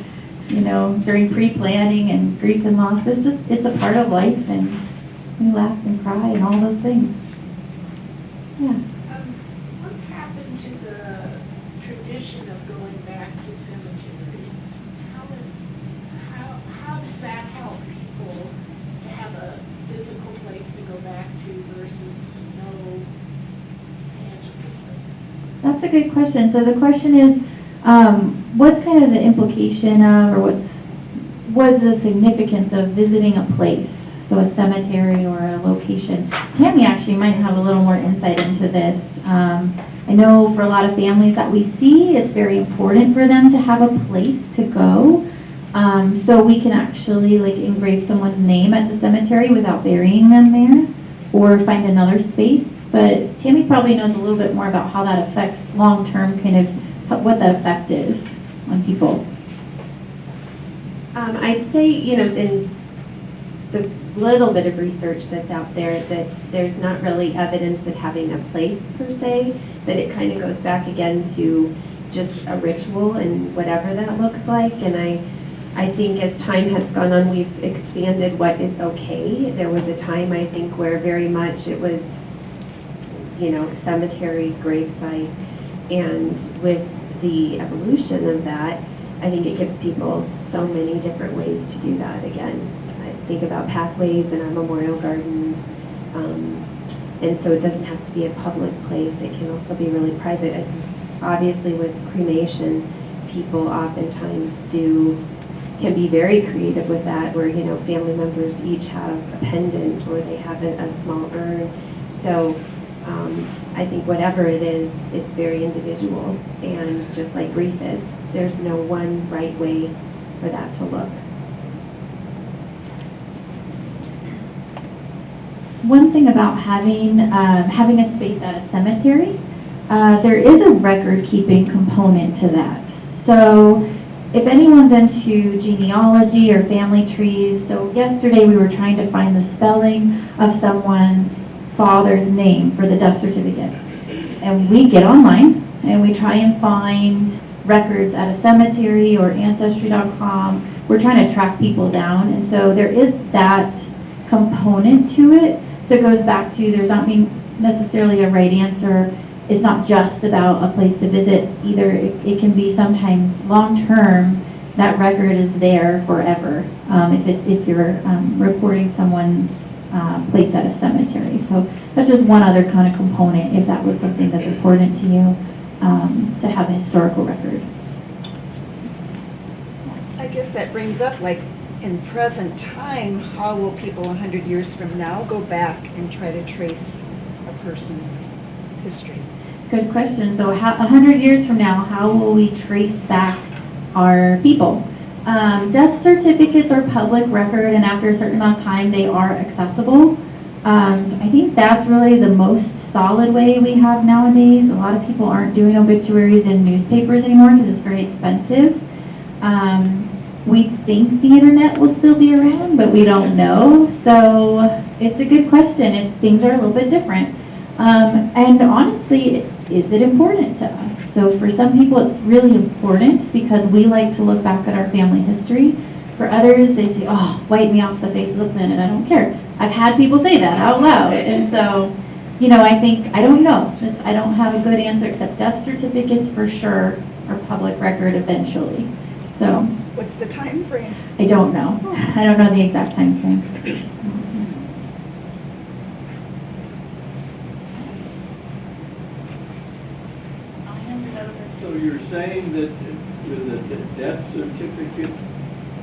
you know, during pre-planning and grief and loss, it's a part of life, and we laugh and cry and all those things. Yeah. What's happened to the tradition of going back to cemeteries? How does that help people to have a physical place to go back to versus no tangible place? That's a good question. So the question is, what's kind of the implication of, or what's the significance of visiting a place? So a cemetery or a location. Tammy actually might have a little more insight into this. I know for a lot of families that we see, it's very important for them to have a place to go. So we can actually like engrave someone's name at the cemetery without burying them there, or find another space. But Tammy probably knows a little bit more about how that affects long-term, kind of what that effect is on people. I'd say, you know, in the little bit of research that's out there, that there's not really evidence that having a place per se, but it kind of goes back again to just a ritual and whatever that looks like. And I think as time has gone on, we've expanded what is okay. There was a time, I think, where very much it was, you know, cemetery, gravesite, and with the evolution of that, I think it gives people so many different ways to do that again. I think about pathways in our memorial gardens, and so it doesn't have to be a public place. It can also be really private. I think obviously with cremation, people oftentimes can be very creative with that, where, you know, family members each have a pendant or they have a small urn. So I think whatever it is, it's very individual, and just like grief is, there's no one right way for that to look. One thing about having a space at a cemetery, there is a record-keeping component to that. So if anyone's into genealogy or family trees, so yesterday we were trying to find the spelling of someone's father's name for the death certificate. And we get online and we try and find records at a cemetery or Ancestry.com. We're trying to track people down, and so there is that component to it. So it goes back to there's not being necessarily a right answer. It's not just about a place to visit either. It can be sometimes long-term, that record is there forever if you're reporting someone's place at a cemetery. So that's just one other kind of component if that was something that's important to you, to have a historical record. I guess that brings up, like, in present time, how will people 100 years from now go back and try to trace a person's history? Good question. So 100 years from now, how will we trace back our people? Death certificates are public record, and after a certain amount of time, they are accessible. So I think that's really the most solid way we have nowadays. A lot of people aren't doing obituaries in newspapers anymore because it's very expensive. We think the internet will still be around, but we don't know. So it's a good question. Things are a little bit different. And honestly, is it important to us? So for some people, it's really important because we like to look back at our family history. For others, they say, oh, wipe me off the face of the planet, I don't care. I've had people say that out loud. And so, you know, I think, I don't know. I don't have a good answer except death certificates for sure are public record eventually. So. What's the time frame? I don't know. I don't know the exact time frame. So you're saying that with a death certificate,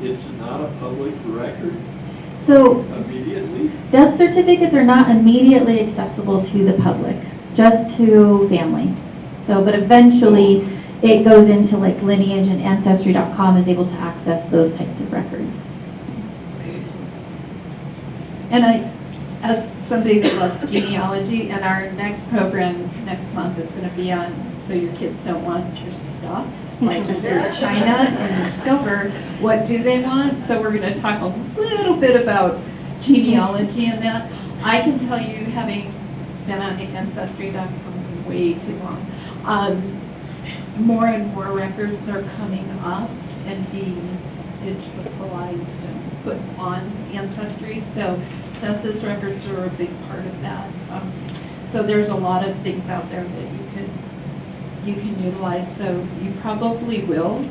it's not a public record So immediately? death certificates are not immediately accessible to the public, just to family. So, but eventually it goes into like lineage, and ancestry.com is able to access those types of records. And as somebody that loves genealogy, and our next program next month is going to be on, so your kids don't want your stuff, like your china and your silver, what do they want? So we're going to talk a little bit about genealogy and that. I can tell you, having been on ancestry.com way too long, more and more records are coming up and being digitalized and put on Ancestry. So census records are a big part of that. So there's a lot of things out there that you can utilize. So you probably will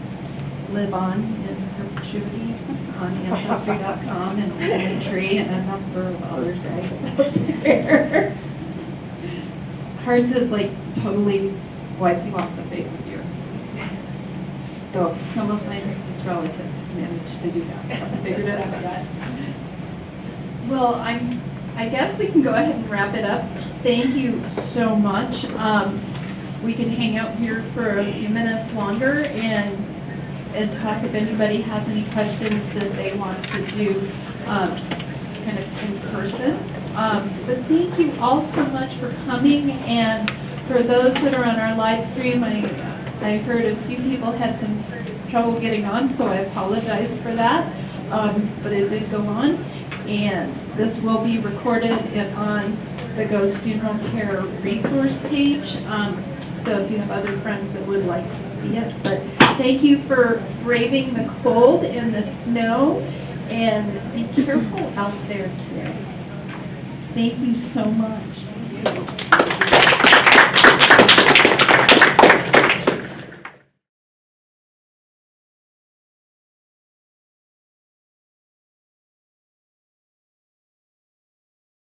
live on in perpetuity on Ancestry.com and Linktree and a number of other sites out there. Hard to like totally wipe you off the face of the earth. So some of my relatives managed to do that. Figured it out. Well, I guess we can go ahead and wrap it up. Thank you so much. We can hang out here for a few minutes longer and talk if anybody has any questions that they want to do kind of in person. But thank you all so much for coming, and for those that are on our live stream, I heard a few people had some trouble getting on, so I apologize for that. But it did go on, and this will be recorded and on the Ghost Funeral Care resource page. So if you have other friends that would like to see it. But thank you for braving the cold and the snow, and be careful out there today. Thank you so much.